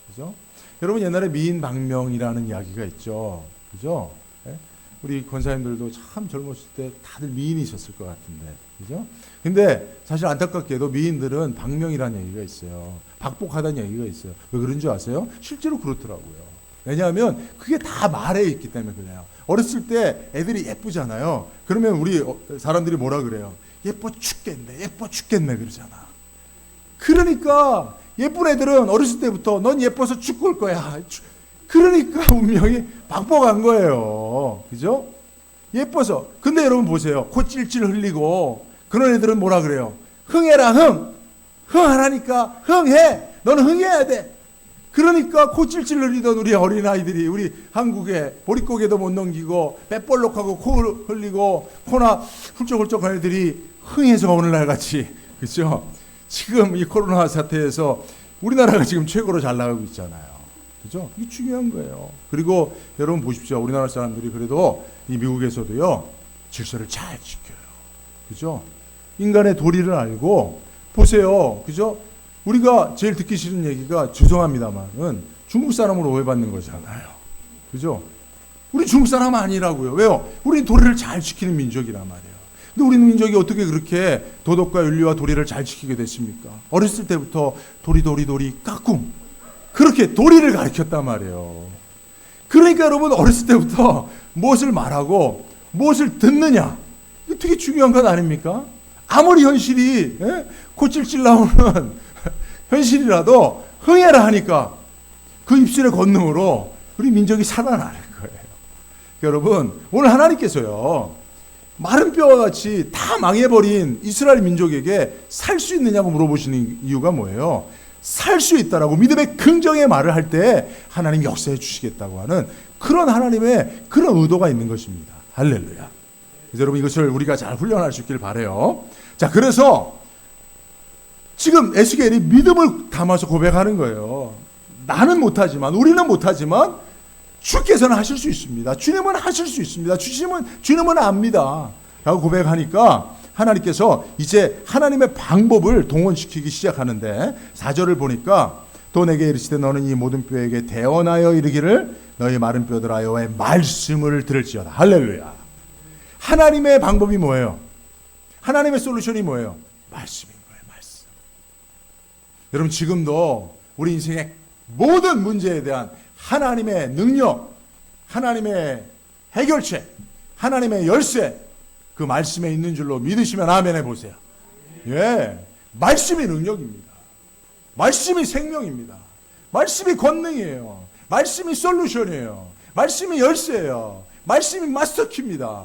그죠? 여러분, 옛날에 미인방명이라는 이야기가 있죠. 그죠? 네? 우리 권사님들도 참 젊었을 때 다들 미인이셨을 것 같은데. 그죠? 근데 사실 안타깝게도 미인들은 방명이라는 얘기가 있어요. 박복하다는 얘기가 있어요. 왜 그런 줄 아세요? 실제로 그렇더라고요. 왜냐하면 그게 다 말에 있기 때문에 그래요. 어렸을 때 애들이 예쁘잖아요. 그러면 우리 사람들이 뭐라 그래요? 예뻐 죽겠네, 예뻐 죽겠네 그러잖아. 그러니까 예쁜 애들은 어렸을 때부터 넌 예뻐서 죽을 거야. 그러니까 운명이 박복한 거예요. 그죠? 예뻐서. 근데 여러분 보세요. 코 찔찔 흘리고 그런 애들은 뭐라 그래요? 흥해라 흥. 흥하라니까 흥해. 너는 흥해야 돼. 그러니까 코 찔찔 흘리던 우리 어린아이들이 우리 한국에 보릿고개도 못 넘기고 빼볼록하고 코 흘리고 코나 훌쩍훌쩍한 애들이 흥해서 오늘날 같이, 그렇죠? 지금 이 코로나 사태에서 우리나라가 지금 최고로 잘 나가고 있잖아요. 그죠? 이게 중요한 거예요. 그리고 여러분 보십시오. 우리나라 사람들이 그래도 이 미국에서도요, 질서를 잘 지켜요. 그죠? 인간의 도리를 알고 보세요. 그죠? 우리가 제일 듣기 싫은 얘기가, 죄송합니다만은 중국 사람으로 오해받는 거잖아요. 그죠? 우리 중국 사람 아니라고요. 왜요? 우리 도리를 잘 지키는 민족이란 말이에요. 근데 우리 민족이 어떻게 그렇게 도덕과 윤리와 도리를 잘 지키게 됐습니까? 어렸을 때부터 도리 까꿍, 그렇게 도리를 가르쳤단 말이에요. 그러니까 여러분, 어렸을 때부터 무엇을 말하고 무엇을 듣느냐, 이게 되게 중요한 것 아닙니까? 아무리 현실이 코찔찔 나오는 현실이라도 흥해라 하니까 그 입술의 권능으로 우리 민족이 살아나는 거예요. 여러분, 오늘 하나님께서요, 마른 뼈와 같이 다 망해버린 이스라엘 민족에게 살 수 있느냐고 물어보시는 이유가 뭐예요? 살 수 있다라고 믿음의 긍정의 말을 할 때 하나님이 역사해 주시겠다고 하는 그런 하나님의 그런 의도가 있는 것입니다. 할렐루야. 그래서 여러분, 이것을 우리가 잘 훈련할 수 있길 바라요. 자, 그래서 지금 에스겔이 믿음을 담아서 고백하는 거예요. 나는 못하지만, 우리는 못하지만 주께서는 하실 수 있습니다. 주님은 하실 수 있습니다. 주님은 압니다. 라고 고백하니까 하나님께서 이제 하나님의 방법을 동원시키기 시작하는데, 4절을 보니까 또 내게 이르시되 너는 이 모든 뼈에게 대언하여 이르기를 너희 마른 뼈들아 여호와의 말씀을 들을지어다. 할렐루야. 하나님의 방법이 뭐예요? 하나님의 솔루션이 뭐예요? 말씀인 거예요. 말씀. 여러분, 지금도 우리 인생의 모든 문제에 대한 하나님의 능력, 하나님의 해결책, 하나님의 열쇠, 그 말씀에 있는 줄로 믿으시면 아멘 해보세요. 예, 말씀이 능력입니다. 말씀이 생명입니다. 말씀이 권능이에요. 말씀이 솔루션이에요. 말씀이 열쇠예요. 말씀이 마스터키입니다.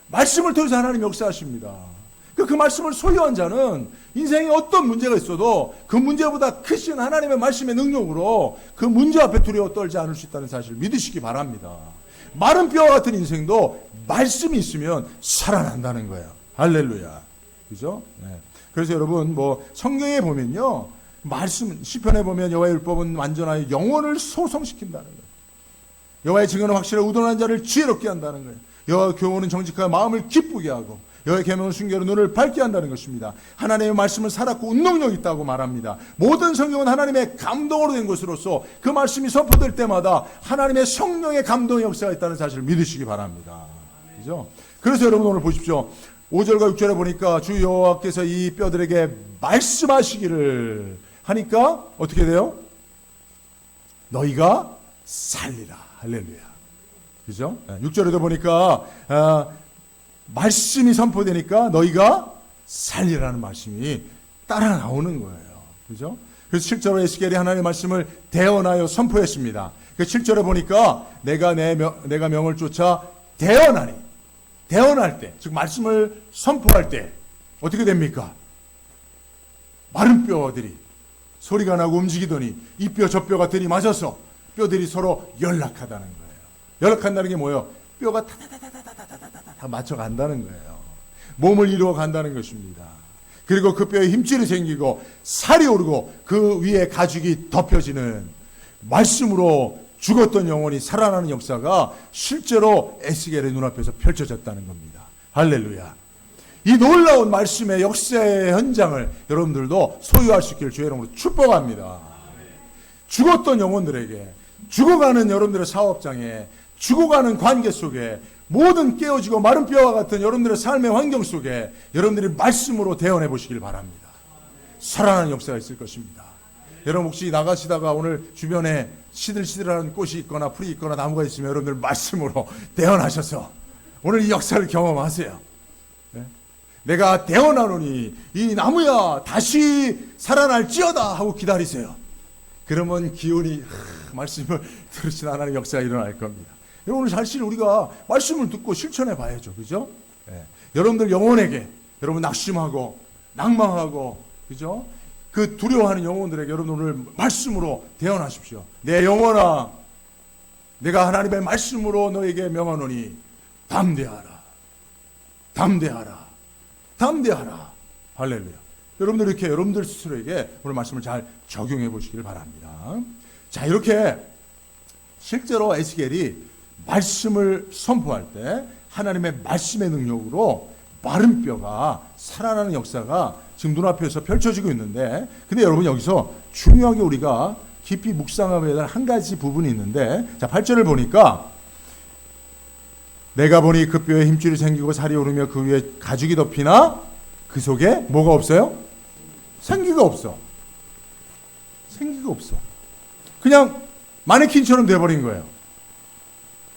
말씀을 통해서 하나님 역사하십니다. 그 말씀을 소유한 자는 인생에 어떤 문제가 있어도 그 문제보다 크신 하나님의 말씀의 능력으로 그 문제 앞에 두려워 떨지 않을 수 있다는 사실을 믿으시기 바랍니다. 마른 뼈와 같은 인생도 말씀이 있으면 살아난다는 거예요. 할렐루야. 그죠? 네. 그래서 여러분, 성경에 보면요, 말씀, 시편에 보면 여호와의 율법은 완전하여 영혼을 소성시킨다는 거예요. 여호와의 증언은 확실하고 우둔한 자를 지혜롭게 한다는 거예요. 여호와의 교훈은 정직하여 마음을 기쁘게 하고 여호와의 계명은 순결로 눈을 밝게 한다는 것입니다. 하나님의 말씀은 살았고 운동력 있다고 말합니다. 모든 성경은 하나님의 감동으로 된 것으로서 그 말씀이 선포될 때마다 하나님의 성령의 감동의 역사가 있다는 사실을 믿으시기 바랍니다. 그죠? 그래서 여러분 오늘 보십시오. 5절과 6절에 보니까 주 여호와께서 이 뼈들에게 말씀하시기를 하니까 어떻게 돼요? 너희가 살리라. 할렐루야. 그죠? 6절에도 보니까 말씀이 선포되니까 너희가 살리라는 말씀이 따라 나오는 거예요. 그죠? 그래서 7절에 에스겔이 하나님의 말씀을 대언하여 선포했습니다. 그 7절에 보니까 내가 명을 쫓아 대언하니, 대언할 때, 즉 말씀을 선포할 때 어떻게 됩니까? 마른 뼈들이 소리가 나고 움직이더니 이 뼈 저 뼈가 들이맞아서 뼈들이 서로 연락하다는 거예요. 연락한다는 게 뭐예요? 뼈가 다 맞춰간다는 거예요. 몸을 이루어 간다는 것입니다. 그리고 그 뼈에 힘줄이 생기고 살이 오르고 그 위에 가죽이 덮여지는, 말씀으로 죽었던 영혼이 살아나는 역사가 실제로 에스겔의 눈앞에서 펼쳐졌다는 겁니다. 할렐루야. 이 놀라운 말씀의 역사의 현장을 여러분들도 소유할 수 있기를 주의 이름으로 축복합니다. 죽었던 영혼들에게, 죽어가는 여러분들의 사업장에, 죽어가는 관계 속에, 모든 깨어지고 마른 뼈와 같은 여러분들의 삶의 환경 속에 여러분들이 말씀으로 대언해 보시길 바랍니다. 살아나는 역사가 있을 것입니다. 여러분 혹시 나가시다가 오늘 주변에 시들시들한 꽃이 있거나 풀이 있거나 나무가 있으면 여러분들 말씀으로 대언하셔서 오늘 이 역사를 경험하세요. 네? 내가 대언하노니 이 나무야 다시 살아날지어다 하고 기다리세요. 그러면 기운이 말씀을 들으신 하나님의 역사가 일어날 겁니다. 오늘 사실 우리가 말씀을 듣고 실천해 봐야죠. 그죠? 네. 여러분들 영혼에게, 여러분 낙심하고 낭망하고, 그죠? 그 두려워하는 영혼들에게 여러분 오늘 말씀으로 대언하십시오. 내 영혼아, 내가 하나님의 말씀으로 너에게 명하노니 담대하라. 담대하라. 담대하라. 할렐루야. 여러분들 이렇게 여러분들 스스로에게 오늘 말씀을 잘 적용해 보시길 바랍니다. 자, 이렇게 실제로 에스겔이 말씀을 선포할 때 하나님의 말씀의 능력으로 마른 뼈가 살아나는 역사가 지금 눈앞에서 펼쳐지고 있는데, 근데 여러분 여기서 중요하게 우리가 깊이 묵상하게 될 한 가지 부분이 있는데, 자 8절을 보니까 내가 보니 그 뼈에 힘줄이 생기고 살이 오르며 그 위에 가죽이 덮이나 그 속에 뭐가 없어요? 생기가 없어. 생기가 없어. 그냥 마네킹처럼 돼버린 거예요.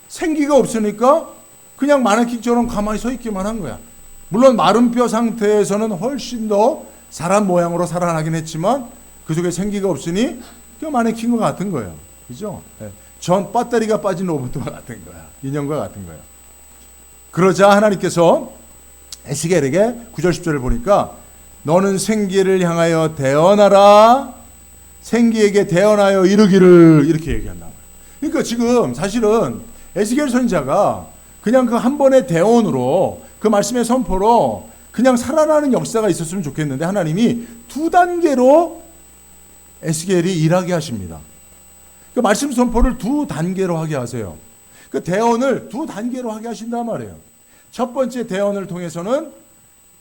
생기가 없으니까 그냥 마네킹처럼 가만히 서 있기만 한 거야. 물론 마른 뼈 상태에서는 훨씬 더 사람 모양으로 살아나긴 했지만 그 속에 생기가 없으니 그 마네킹과 같은 거예요. 그죠? 전 배터리가 빠진 로봇과 같은 거야. 인형과 같은 거예요. 그러자 하나님께서 에스겔에게 9절 10절을 보니까 너는 생기를 향하여 대언하라. 생기에게 대언하여 이르기를, 이렇게 얘기한다. 그러니까 지금 사실은 에스겔 선지자가 그냥 그 한 번의 대언으로, 그 말씀의 선포로 그냥 살아나는 역사가 있었으면 좋겠는데 하나님이 두 단계로 에스겔이 일하게 하십니다. 그 말씀 선포를 두 단계로 하게 하세요. 그 대언을 두 단계로 하게 하신단 말이에요. 첫 번째 대언을 통해서는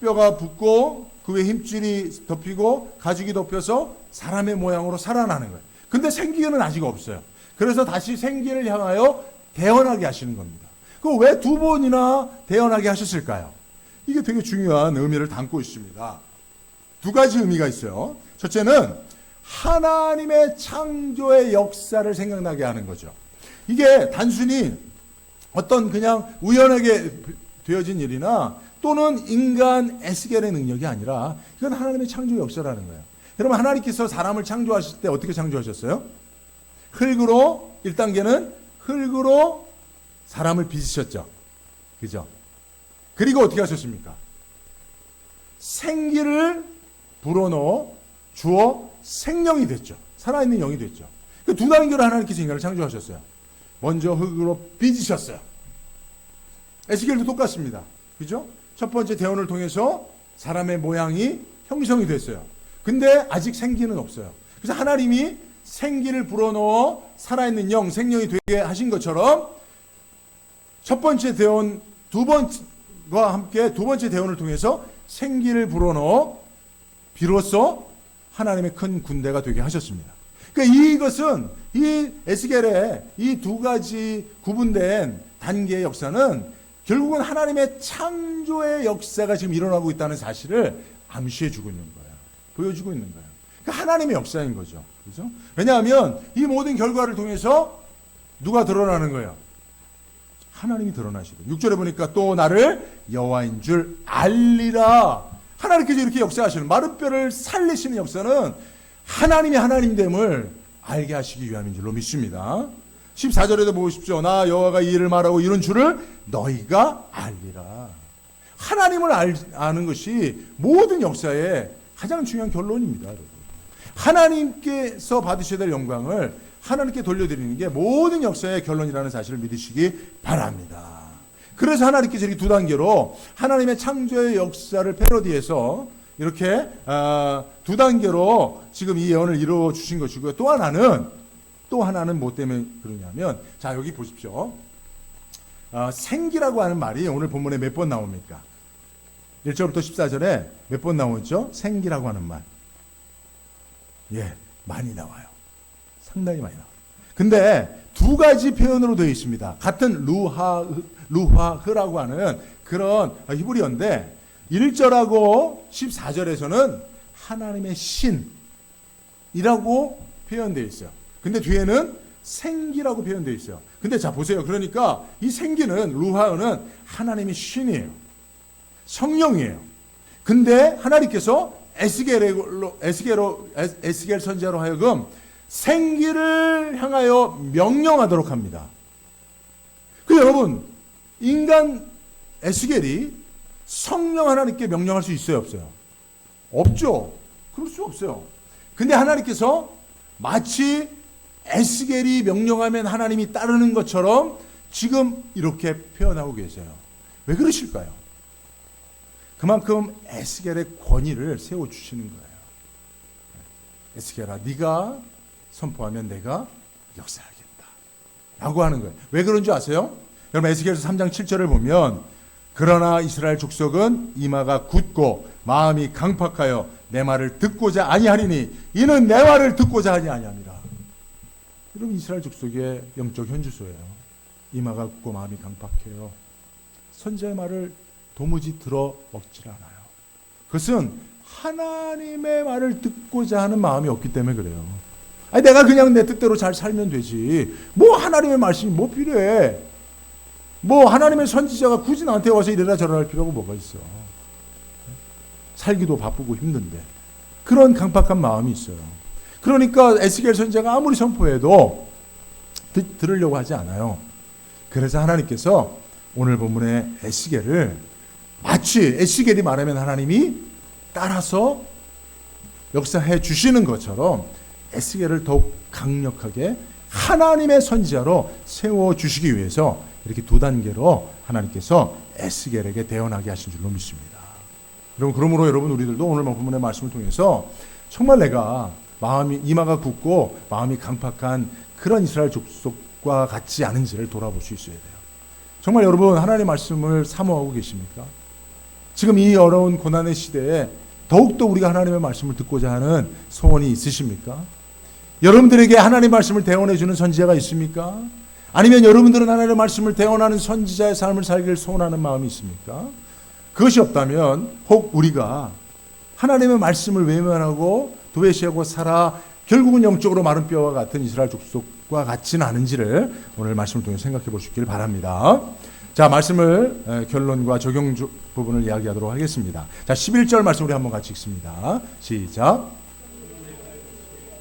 뼈가 붙고 그 위에 힘줄이 덮이고 가죽이 덮여서 사람의 모양으로 살아나는 거예요. 근데 생기는 아직 없어요. 그래서 다시 생기를 향하여 대언하게 하시는 겁니다. 그 왜 두 번이나 대언하게 하셨을까요? 이게 되게 중요한 의미를 담고 있습니다. 두 가지 의미가 있어요. 첫째는 하나님의 창조의 역사를 생각나게 하는 거죠. 이게 단순히 어떤 그냥 우연하게 되어진 일이나 또는 인간 에스겔의 능력이 아니라 이건 하나님의 창조 역사라는 거예요. 여러분, 하나님께서 사람을 창조하실 때 어떻게 창조하셨어요? 흙으로, 1단계는 흙으로 사람을 빚으셨죠. 그죠? 그리고 어떻게 하셨습니까? 생기를 불어넣어 주어 생명이 됐죠. 살아있는 영이 됐죠. 그 두 단계로 하나님께서 인간을 창조하셨어요. 먼저 흙으로 빚으셨어요. 에스겔도 똑같습니다. 그죠? 첫 번째 대원을 통해서 사람의 모양이 형성이 됐어요. 근데 아직 생기는 없어요. 그래서 하나님이 생기를 불어넣어 살아있는 영, 생명이 되게 하신 것처럼 첫 번째 대원, 과 함께 두 번째 대원을 통해서 생기를 불어넣어 비로소 하나님의 큰 군대가 되게 하셨습니다. 그러니까 이것은 이 에스겔의 이 두 가지 구분된 단계의 역사는 결국은 하나님의 창조의 역사가 지금 일어나고 있다는 사실을 암시해주고 있는 거예요. 보여주고 있는 거예요. 그러니까 하나님의 역사인 거죠. 그렇죠? 왜냐하면 이 모든 결과를 통해서 누가 드러나는 거예요? 하나님이 드러나시고 6절에 보니까 또 나를 여호와인 줄 알리라. 하나님께서 이렇게 역사하시는 마룻뼈를 살리시는 역사는 하나님이 하나님됨을 알게 하시기 위함인 줄로 믿습니다. 14절에도 보십시오. 나 여호와가 이 일을 말하고 이런 줄을 너희가 알리라. 하나님을 아는 것이 모든 역사의 가장 중요한 결론입니다. 여러분. 하나님께서 받으셔야 될 영광을 하나님께 돌려드리는 게 모든 역사의 결론이라는 사실을 믿으시기 바랍니다. 그래서 하나님께서 이렇게 두 단계로 하나님의 창조의 역사를 패러디해서 이렇게 두 단계로 지금 이 예언을 이루어 주신 것이고요. 또 하나는 뭐 때문에 그러냐면, 자, 여기 보십시오. 생기라고 하는 말이 오늘 본문에 몇 번 나옵니까? 1절부터 14절에 몇 번 나오죠? 생기라고 하는 말. 예, 많이 나와요. 상당히 많이 나와요. 근데 두 가지 표현으로 되어 있습니다. 같은 루하흐라고 하는 그런 히브리어인데 1절하고 14절에서는 하나님의 신이라고 표현되어 있어요. 근데 뒤에는 생기라고 표현되어 있어요. 근데 자 보세요. 그러니까 이 생기는 루하흐는 하나님의 신이에요. 성령이에요. 근데 하나님께서 에스겔 선지자로 하여금 생기를 향하여 명령하도록 합니다. 그 여러분, 인간 에스겔이 성령 하나님께 명령할 수 있어요, 없어요? 없죠. 그럴 수 없어요. 근데 하나님께서 마치 에스겔이 명령하면 하나님이 따르는 것처럼 지금 이렇게 표현하고 계세요. 왜 그러실까요? 그만큼 에스겔의 권위를 세워주시는 거예요. 에스겔아, 네가 선포하면 내가 역사하겠다 라고 하는 거예요. 왜 그런 줄 아세요? 여러분, 에스겔서 3장 7절을 보면 그러나 이스라엘 족속은 이마가 굳고 마음이 강팍하여 내 말을 듣고자 아니하리니 이는 내 말을 듣고자 하니 아니함이라. 여러분, 이스라엘 족속의 영적 현주소예요. 이마가 굳고 마음이 강팍해요. 선지자의 말을 도무지 들어 먹질 않아요. 그것은 하나님의 말을 듣고자 하는 마음이 없기 때문에 그래요. 아니, 내가 그냥 내 뜻대로 잘 살면 되지. 뭐 하나님의 말씀이 뭐 필요해? 뭐 하나님의 선지자가 굳이 나한테 와서 이래라 저래라 할 필요가 뭐가 있어? 살기도 바쁘고 힘든데. 그런 강팍한 마음이 있어요. 그러니까 에스겔 선지자가 아무리 선포해도 들으려고 하지 않아요. 그래서 하나님께서 오늘 본문의 에스겔을 마치 에스겔이 말하면 하나님이 따라서 역사해 주시는 것처럼 에스겔을 더욱 강력하게 하나님의 선지자로 세워주시기 위해서 이렇게 두 단계로 하나님께서 에스겔에게 대언하게 하신 줄로 믿습니다. 여러분, 그러므로 여러분 우리들도 오늘 본문의 말씀을 통해서 정말 내가 이마가 굳고 마음이 강팍한 그런 이스라엘 족속과 같지 않은지를 돌아볼 수 있어야 돼요. 정말 여러분 하나님의 말씀을 사모하고 계십니까? 지금 이 어려운 고난의 시대에 더욱더 우리가 하나님의 말씀을 듣고자 하는 소원이 있으십니까? 여러분들에게 하나님의 말씀을 대언해 주는 선지자가 있습니까? 아니면 여러분들은 하나님의 말씀을 대언하는 선지자의 삶을 살기를 소원하는 마음이 있습니까? 그것이 없다면 혹 우리가 하나님의 말씀을 외면하고 도외시하고 살아 결국은 영적으로 마른 뼈와 같은 이스라엘 족속과 같지는 않은지를 오늘 말씀을 통해 생각해 보시길 바랍니다. 자, 말씀을 결론과 적용 부분을 이야기하도록 하겠습니다. 자, 11절 말씀 우리 한번 같이 읽습니다. 시작.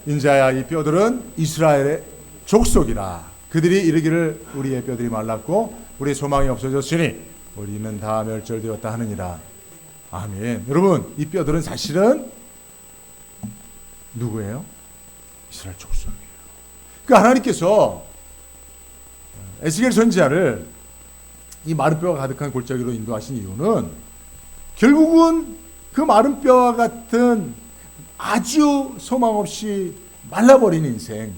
인자야 이 뼈들은 이스라엘의 족속이라. 그들이 이르기를 우리의 뼈들이 말랐고 우리의 소망이 없어졌으니 우리는 다 멸절되었다 하느니라. 아멘. 여러분, 이 뼈들은 사실은 누구예요? 이스라엘 족속이에요. 그 하나님께서 에스겔 선지자를 이 마른 뼈가 가득한 골짜기로 인도하신 이유는 결국은 그 마른 뼈와 같은 아주 소망 없이 말라버린 인생,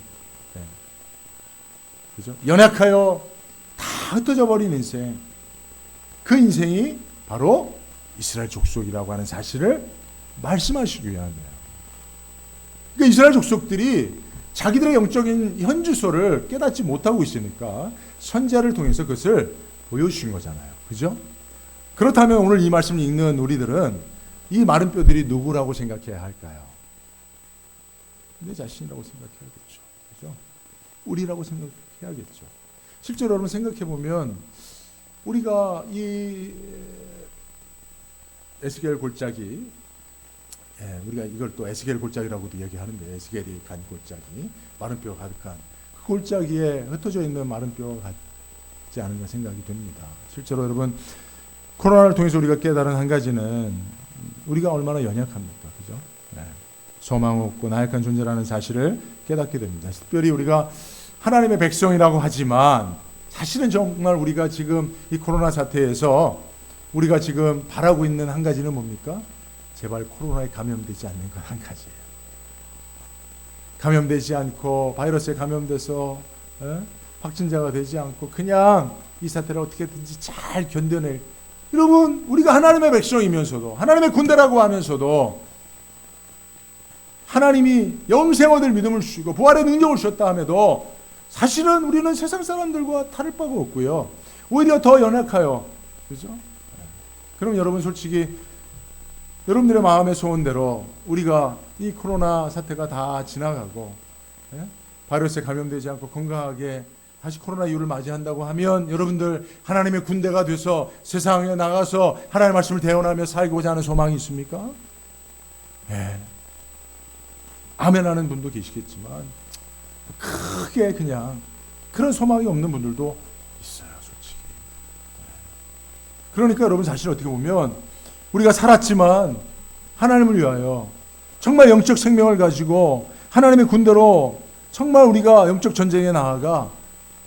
그죠? 연약하여 다 흩어져 버린 인생, 그 인생이 바로 이스라엘 족속이라고 하는 사실을 말씀하시기 위함이에요. 그러니까 이스라엘 족속들이 자기들의 영적인 현주소를 깨닫지 못하고 있으니까 선지자를 통해서 그것을 보여주신 거잖아요. 그죠? 그렇다면 오늘 이 말씀을 읽는 우리들은 이 마른 뼈들이 누구라고 생각해야 할까요? 내 자신이라고 생각해야겠죠. 그죠? 우리라고 생각해야겠죠. 실제로 여러분 생각해보면 우리가 이 에스겔 골짜기, 우리가 이걸 또 에스겔 골짜기라고도 얘기하는데, 에스겔이 간 골짜기, 마른 뼈가 가득한 그 골짜기에 흩어져 있는 마른 뼈가 같지 않은가 생각이 됩니다. 실제로 여러분 코로나를 통해서 우리가 깨달은 한 가지는 우리가 얼마나 연약합니까? 그죠? 소망 없고 나약한 존재라는 사실을 깨닫게 됩니다. 특별히 우리가 하나님의 백성이라고 하지만 사실은 정말 우리가 지금 이 코로나 사태에서 우리가 지금 바라고 있는 한 가지는 뭡니까? 제발 코로나에 감염되지 않는 것 한 가지예요. 감염되지 않고 바이러스에 감염돼서 확진자가 되지 않고 그냥 이 사태를 어떻게든지 잘 견뎌낼, 여러분 우리가 하나님의 백성이면서도 하나님의 군대라고 하면서도 하나님이 영생 얻을 믿음을 주시고 부활의 능력을 주셨다 함에도 사실은 우리는 세상 사람들과 다를 바가 없고요. 오히려 더 연약해요. 그죠? 그럼 여러분 솔직히 여러분들의 마음의 소원대로 우리가 이 코로나 사태가 다 지나가고 바이러스에 감염되지 않고 건강하게 다시 코로나 이후를 맞이한다고 하면 여러분들 하나님의 군대가 돼서 세상에 나가서 하나님의 말씀을 대언하며 살고자 하는 소망이 있습니까? 아멘 하는 분도 계시겠지만 크게 그냥 그런 소망이 없는 분들도 있어요, 솔직히. 그러니까 여러분 사실 어떻게 보면 우리가 살았지만 하나님을 위하여 정말 영적 생명을 가지고 하나님의 군대로 정말 우리가 영적 전쟁에 나아가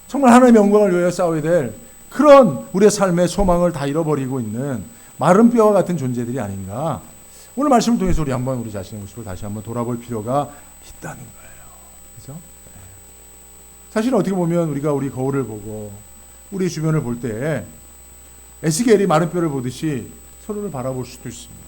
정말 하나님의 영광을 위하여 싸워야 될 그런 우리의 삶의 소망을 다 잃어버리고 있는 마른 뼈와 같은 존재들이 아닌가. 오늘 말씀을 통해서 우리 한번 우리 자신의 모습을 다시 한번 돌아볼 필요가 있다는 거예요. 그렇죠? 사실 어떻게 보면 우리가 우리 거울을 보고 우리 주변을 볼 때 에스겔이 마른 뼈를 보듯이 서로를 바라볼 수도 있습니다.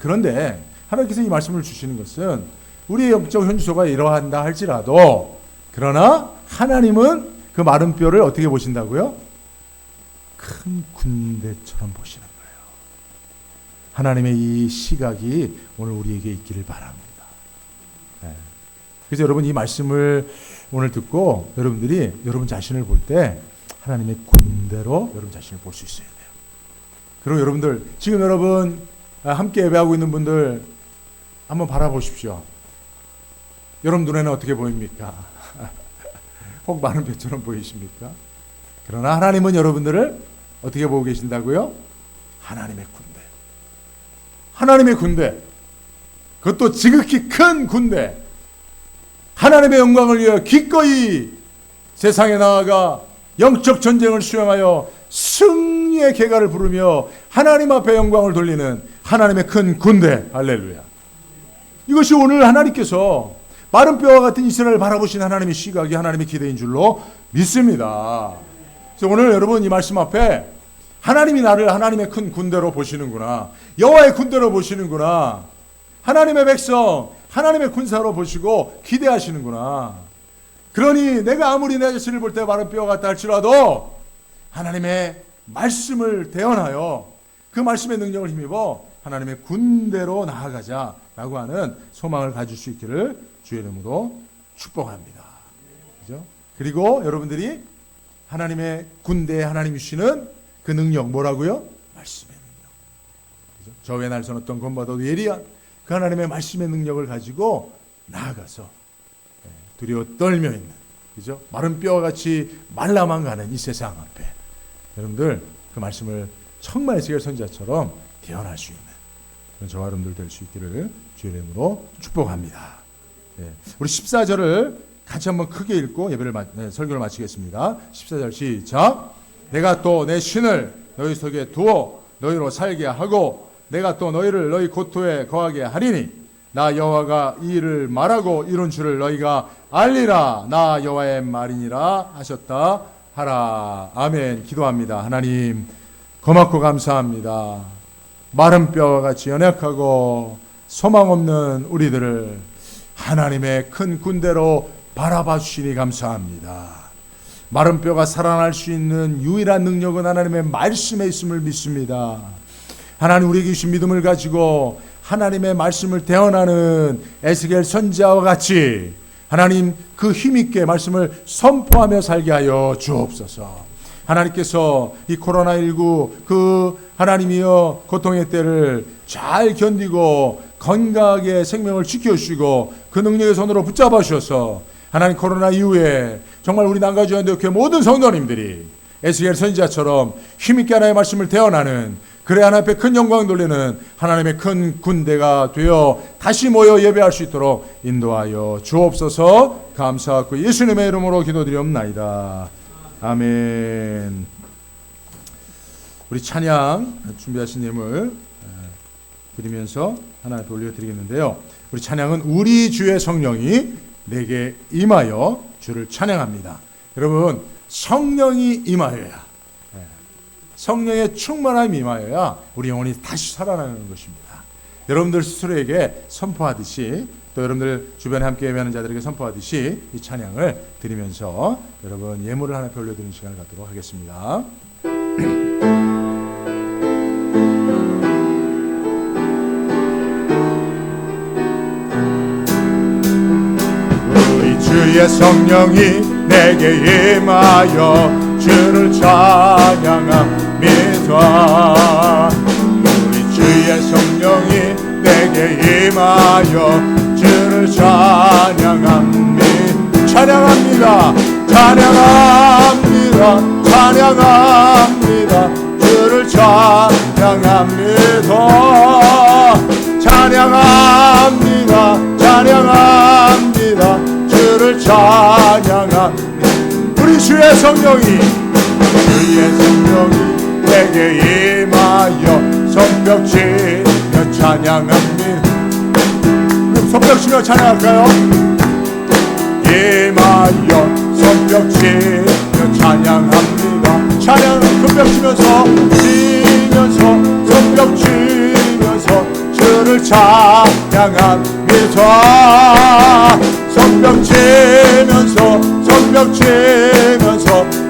그런데 하나님께서 이 말씀을 주시는 것은 우리의 영적 현주소가 이러한다 할지라도 그러나 하나님은 그 마른 뼈를 어떻게 보신다고요? 큰 군대처럼 보시는 거예요. 하나님의 이 시각이 오늘 우리에게 있기를 바랍니다. 그래서 여러분 이 말씀을 오늘 듣고 여러분들이 여러분 자신을 볼 때 하나님의 군대로 여러분 자신을 볼 수 있어야 돼요. 그리고 여러분들 지금 여러분 함께 예배하고 있는 분들 한번 바라보십시오. 여러분 눈에는 어떻게 보입니까? 혹 마른 뼈처럼 보이십니까? 그러나 하나님은 여러분들을 어떻게 보고 계신다고요? 하나님의 군대. 하나님의 군대. 그것도 지극히 큰 군대. 하나님의 영광을 위하여 기꺼이 세상에 나아가 영적 전쟁을 수행하여 승리의 계가를 부르며 하나님 앞에 영광을 돌리는 하나님의 큰 군대. 할렐루야. 이것이 오늘 하나님께서 마른 뼈와 같은 이스라엘을 바라보신 하나님의 시각이 하나님의 기대인 줄로 믿습니다. 그래서 오늘 여러분 이 말씀 앞에 하나님이 나를 하나님의 큰 군대로 보시는구나. 여호와의 군대로 보시는구나. 하나님의 백성, 하나님의 군사로 보시고 기대하시는구나. 그러니 내가 아무리 내 자신을 볼 때 마른 뼈 같다 할지라도 하나님의 말씀을 대언하여 그 말씀의 능력을 힘입어 하나님의 군대로 나아가자라고 하는 소망을 가질 수 있기를 주의 이름으로 축복합니다. 그죠? 그리고 여러분들이 하나님의 군대에 하나님이 주시는 그 능력 뭐라고요? 말씀의 능력. 그죠? 저의 날선 어떤 권받아도 예리한 그 하나님의 말씀의 능력을 가지고 나아가서 두려워 떨며 있는, 그죠? 마른 뼈와 같이 말라만 가는 이 세상 앞에 여러분들 그 말씀을 정말 에스겔 선지자처럼 대언할 수 있는 그런 저와 여러분들 될 수 있기를 주의 이름으로 축복합니다. 우리 14절을 같이 한번 크게 읽고 설교를 마치겠습니다. 14절 시작. 내가 또 내 신을 너희 속에 두어 너희로 살게 하고 내가 또 너희를 너희 고토에 거하게 하리니 나 여호와가 이 일을 말하고 이룬 줄을 너희가 알리라. 나 여호와의 말이니라 하셨다 하라. 아멘. 기도합니다. 하나님 고맙고 감사합니다. 마른 뼈와 같이 연약하고 소망 없는 우리들을 하나님의 큰 군대로 바라봐 주시니 감사합니다. 마른 뼈가 살아날 수 있는 유일한 능력은 하나님의 말씀에 있음을 믿습니다. 하나님 우리에게 주신 믿음을 가지고 하나님의 말씀을 대언하는 에스겔 선지자와 같이 하나님 그 힘있게 말씀을 선포하며 살게 하여 주옵소서. 하나님께서 이 코로나19 그 하나님이여 고통의 때를 잘 견디고 건강하게 생명을 지켜주시고 그 능력의 손으로 붙잡아 주셔서 하나님 코로나 이후에 정말 우리 난가주연대교회 모든 성도님들이 에스겔 선지자처럼 힘있게 하나님의 말씀을 대언하는 그래 하나님 앞에 큰 영광 돌리는 하나님의 큰 군대가 되어 다시 모여 예배할 수 있도록 인도하여 주옵소서. 감사하고 예수님의 이름으로 기도드리옵나이다. 아멘. 우리 찬양 준비하신 예물 드리면서 하나 앞에 올려드리겠는데요. 우리 찬양은 우리 주의 성령이 내게 임하여 주를 찬양합니다. 여러분 성령이 임하여야, 성령의 충만함이 임하여야 우리 영혼이 다시 살아나는 것입니다. 여러분들 스스로에게 선포하듯이 또 여러분들 주변에 함께 예배하는 자들에게 선포하듯이 이 찬양을 드리면서 여러분 예물을 하나 올려드리는 시간을 갖도록 하겠습니다. 우리 주의 성령이 내게 임하여 주를 찬양합니다. 우리 주의 성령이 내게 임하여 주를 찬양합니다. 찬양합니다. 찬양합니다. 찬양합니다. 주를 찬양합니다. 찬양합니다. 찬양합니다. 주를 찬양합니다. 우리 주의 성령이 내게 임하여 손뼉치며 찬양합니다. 손뼉치며 찬양할까요? 임하여 손뼉치며 찬양합니다. 찬양 손뼉치면서 손뼉치면서 주를 찬양합니다. 손뼉치면서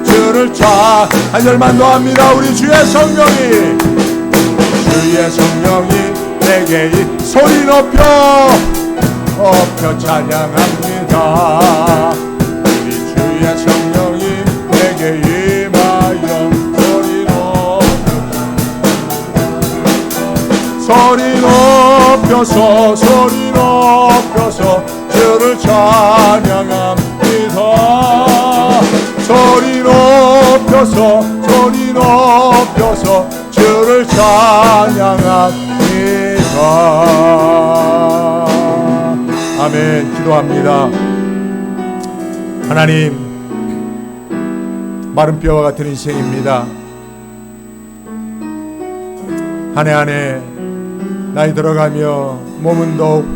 주를 한 절만 더 합니다. 우리 주의 성령이 내게 소리 높여 찬양합니다. 우리 주의 성령이 내게 임하여 소리 높여서 주를 찬양합니다. 소리 높여서 주를 찬양합니다. 아멘. 기도합니다. 하나님, 마른 뼈와 같은 인생입니다. 한 해 한 해 나이 들어가며 몸은 더욱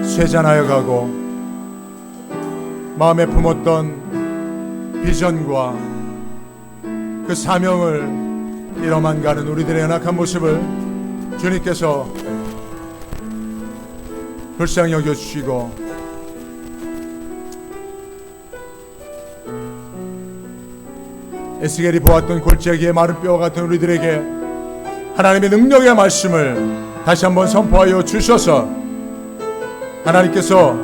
쇠잔하여 가고 마음에 품었던 비전과 그 사명을 잃어만 가는 우리들의 연약한 모습을 주님께서 불쌍히 여겨주시고 에스겔이 보았던 골짜기의 마른 뼈와 같은 우리들에게 하나님의 능력의 말씀을 다시 한번 선포하여 주셔서 하나님께서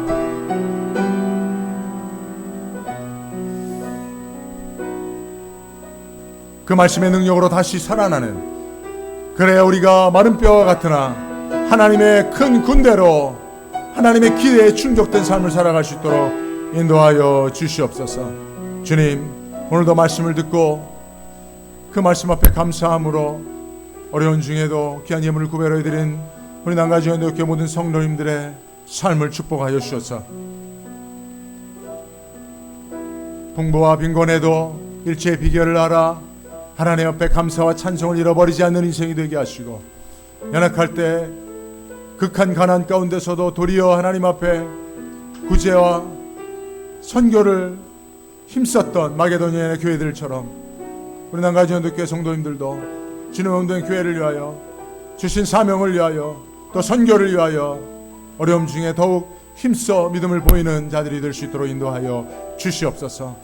그 말씀의 능력으로 다시 살아나는, 그래야 우리가 마른 뼈와 같으나 하나님의 큰 군대로 하나님의 기대에 충족된 삶을 살아갈 수 있도록 인도하여 주시옵소서. 주님, 오늘도 말씀을 듣고 그 말씀 앞에 감사함으로 어려운 중에도 귀한 예물을 구별해 드린 우리 난가지원교회 모든 성도님들의 삶을 축복하여 주셔서 풍부와 빈곤에도 일체의 비결을 알아 하나님 앞에 감사와 찬송을 잃어버리지 않는 인생이 되게 하시고, 연약할 때 극한 가난 가운데서도 도리어 하나님 앞에 구제와 선교를 힘썼던 마게도니아의 교회들처럼 우리 난가지원교회 성도님들도 주님 온된 교회를 위하여 주신 사명을 위하여 또 선교를 위하여 어려움 중에 더욱 힘써 믿음을 보이는 자들이 될 수 있도록 인도하여 주시옵소서.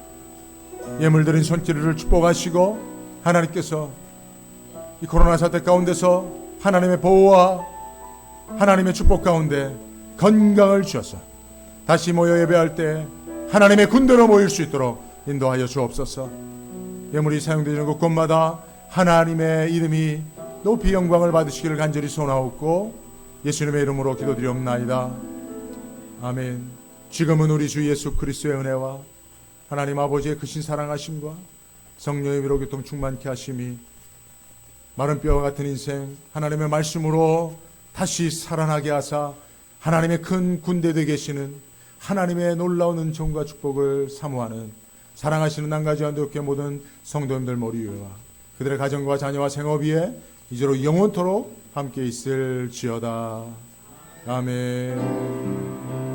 예물 드린 손길을 축복하시고 하나님께서 이 코로나 사태 가운데서 하나님의 보호와 하나님의 축복 가운데 건강을 주셔서 다시 모여 예배할 때 하나님의 군대로 모일 수 있도록 인도하여 주옵소서. 예물이 사용되는 곳곳마다 하나님의 이름이 높이 영광을 받으시기를 간절히 소원하옵고 예수님의 이름으로 기도드리옵나이다. 아멘. 지금은 우리 주 예수 그리스도의 은혜와 하나님 아버지의 크신 사랑하심과 성령의 위로 교통 충만케 하심이 마른 뼈와 같은 인생 하나님의 말씀으로 다시 살아나게 하사 하나님의 큰 군대 되게 계시는 하나님의 놀라운 은총과 축복을 사모하는 사랑하시는 난가지원교회 모든 성도님들 머리 위와 그들의 가정과 자녀와 생업 위에 이제로 영원토록 함께 있을지어다. 아멘.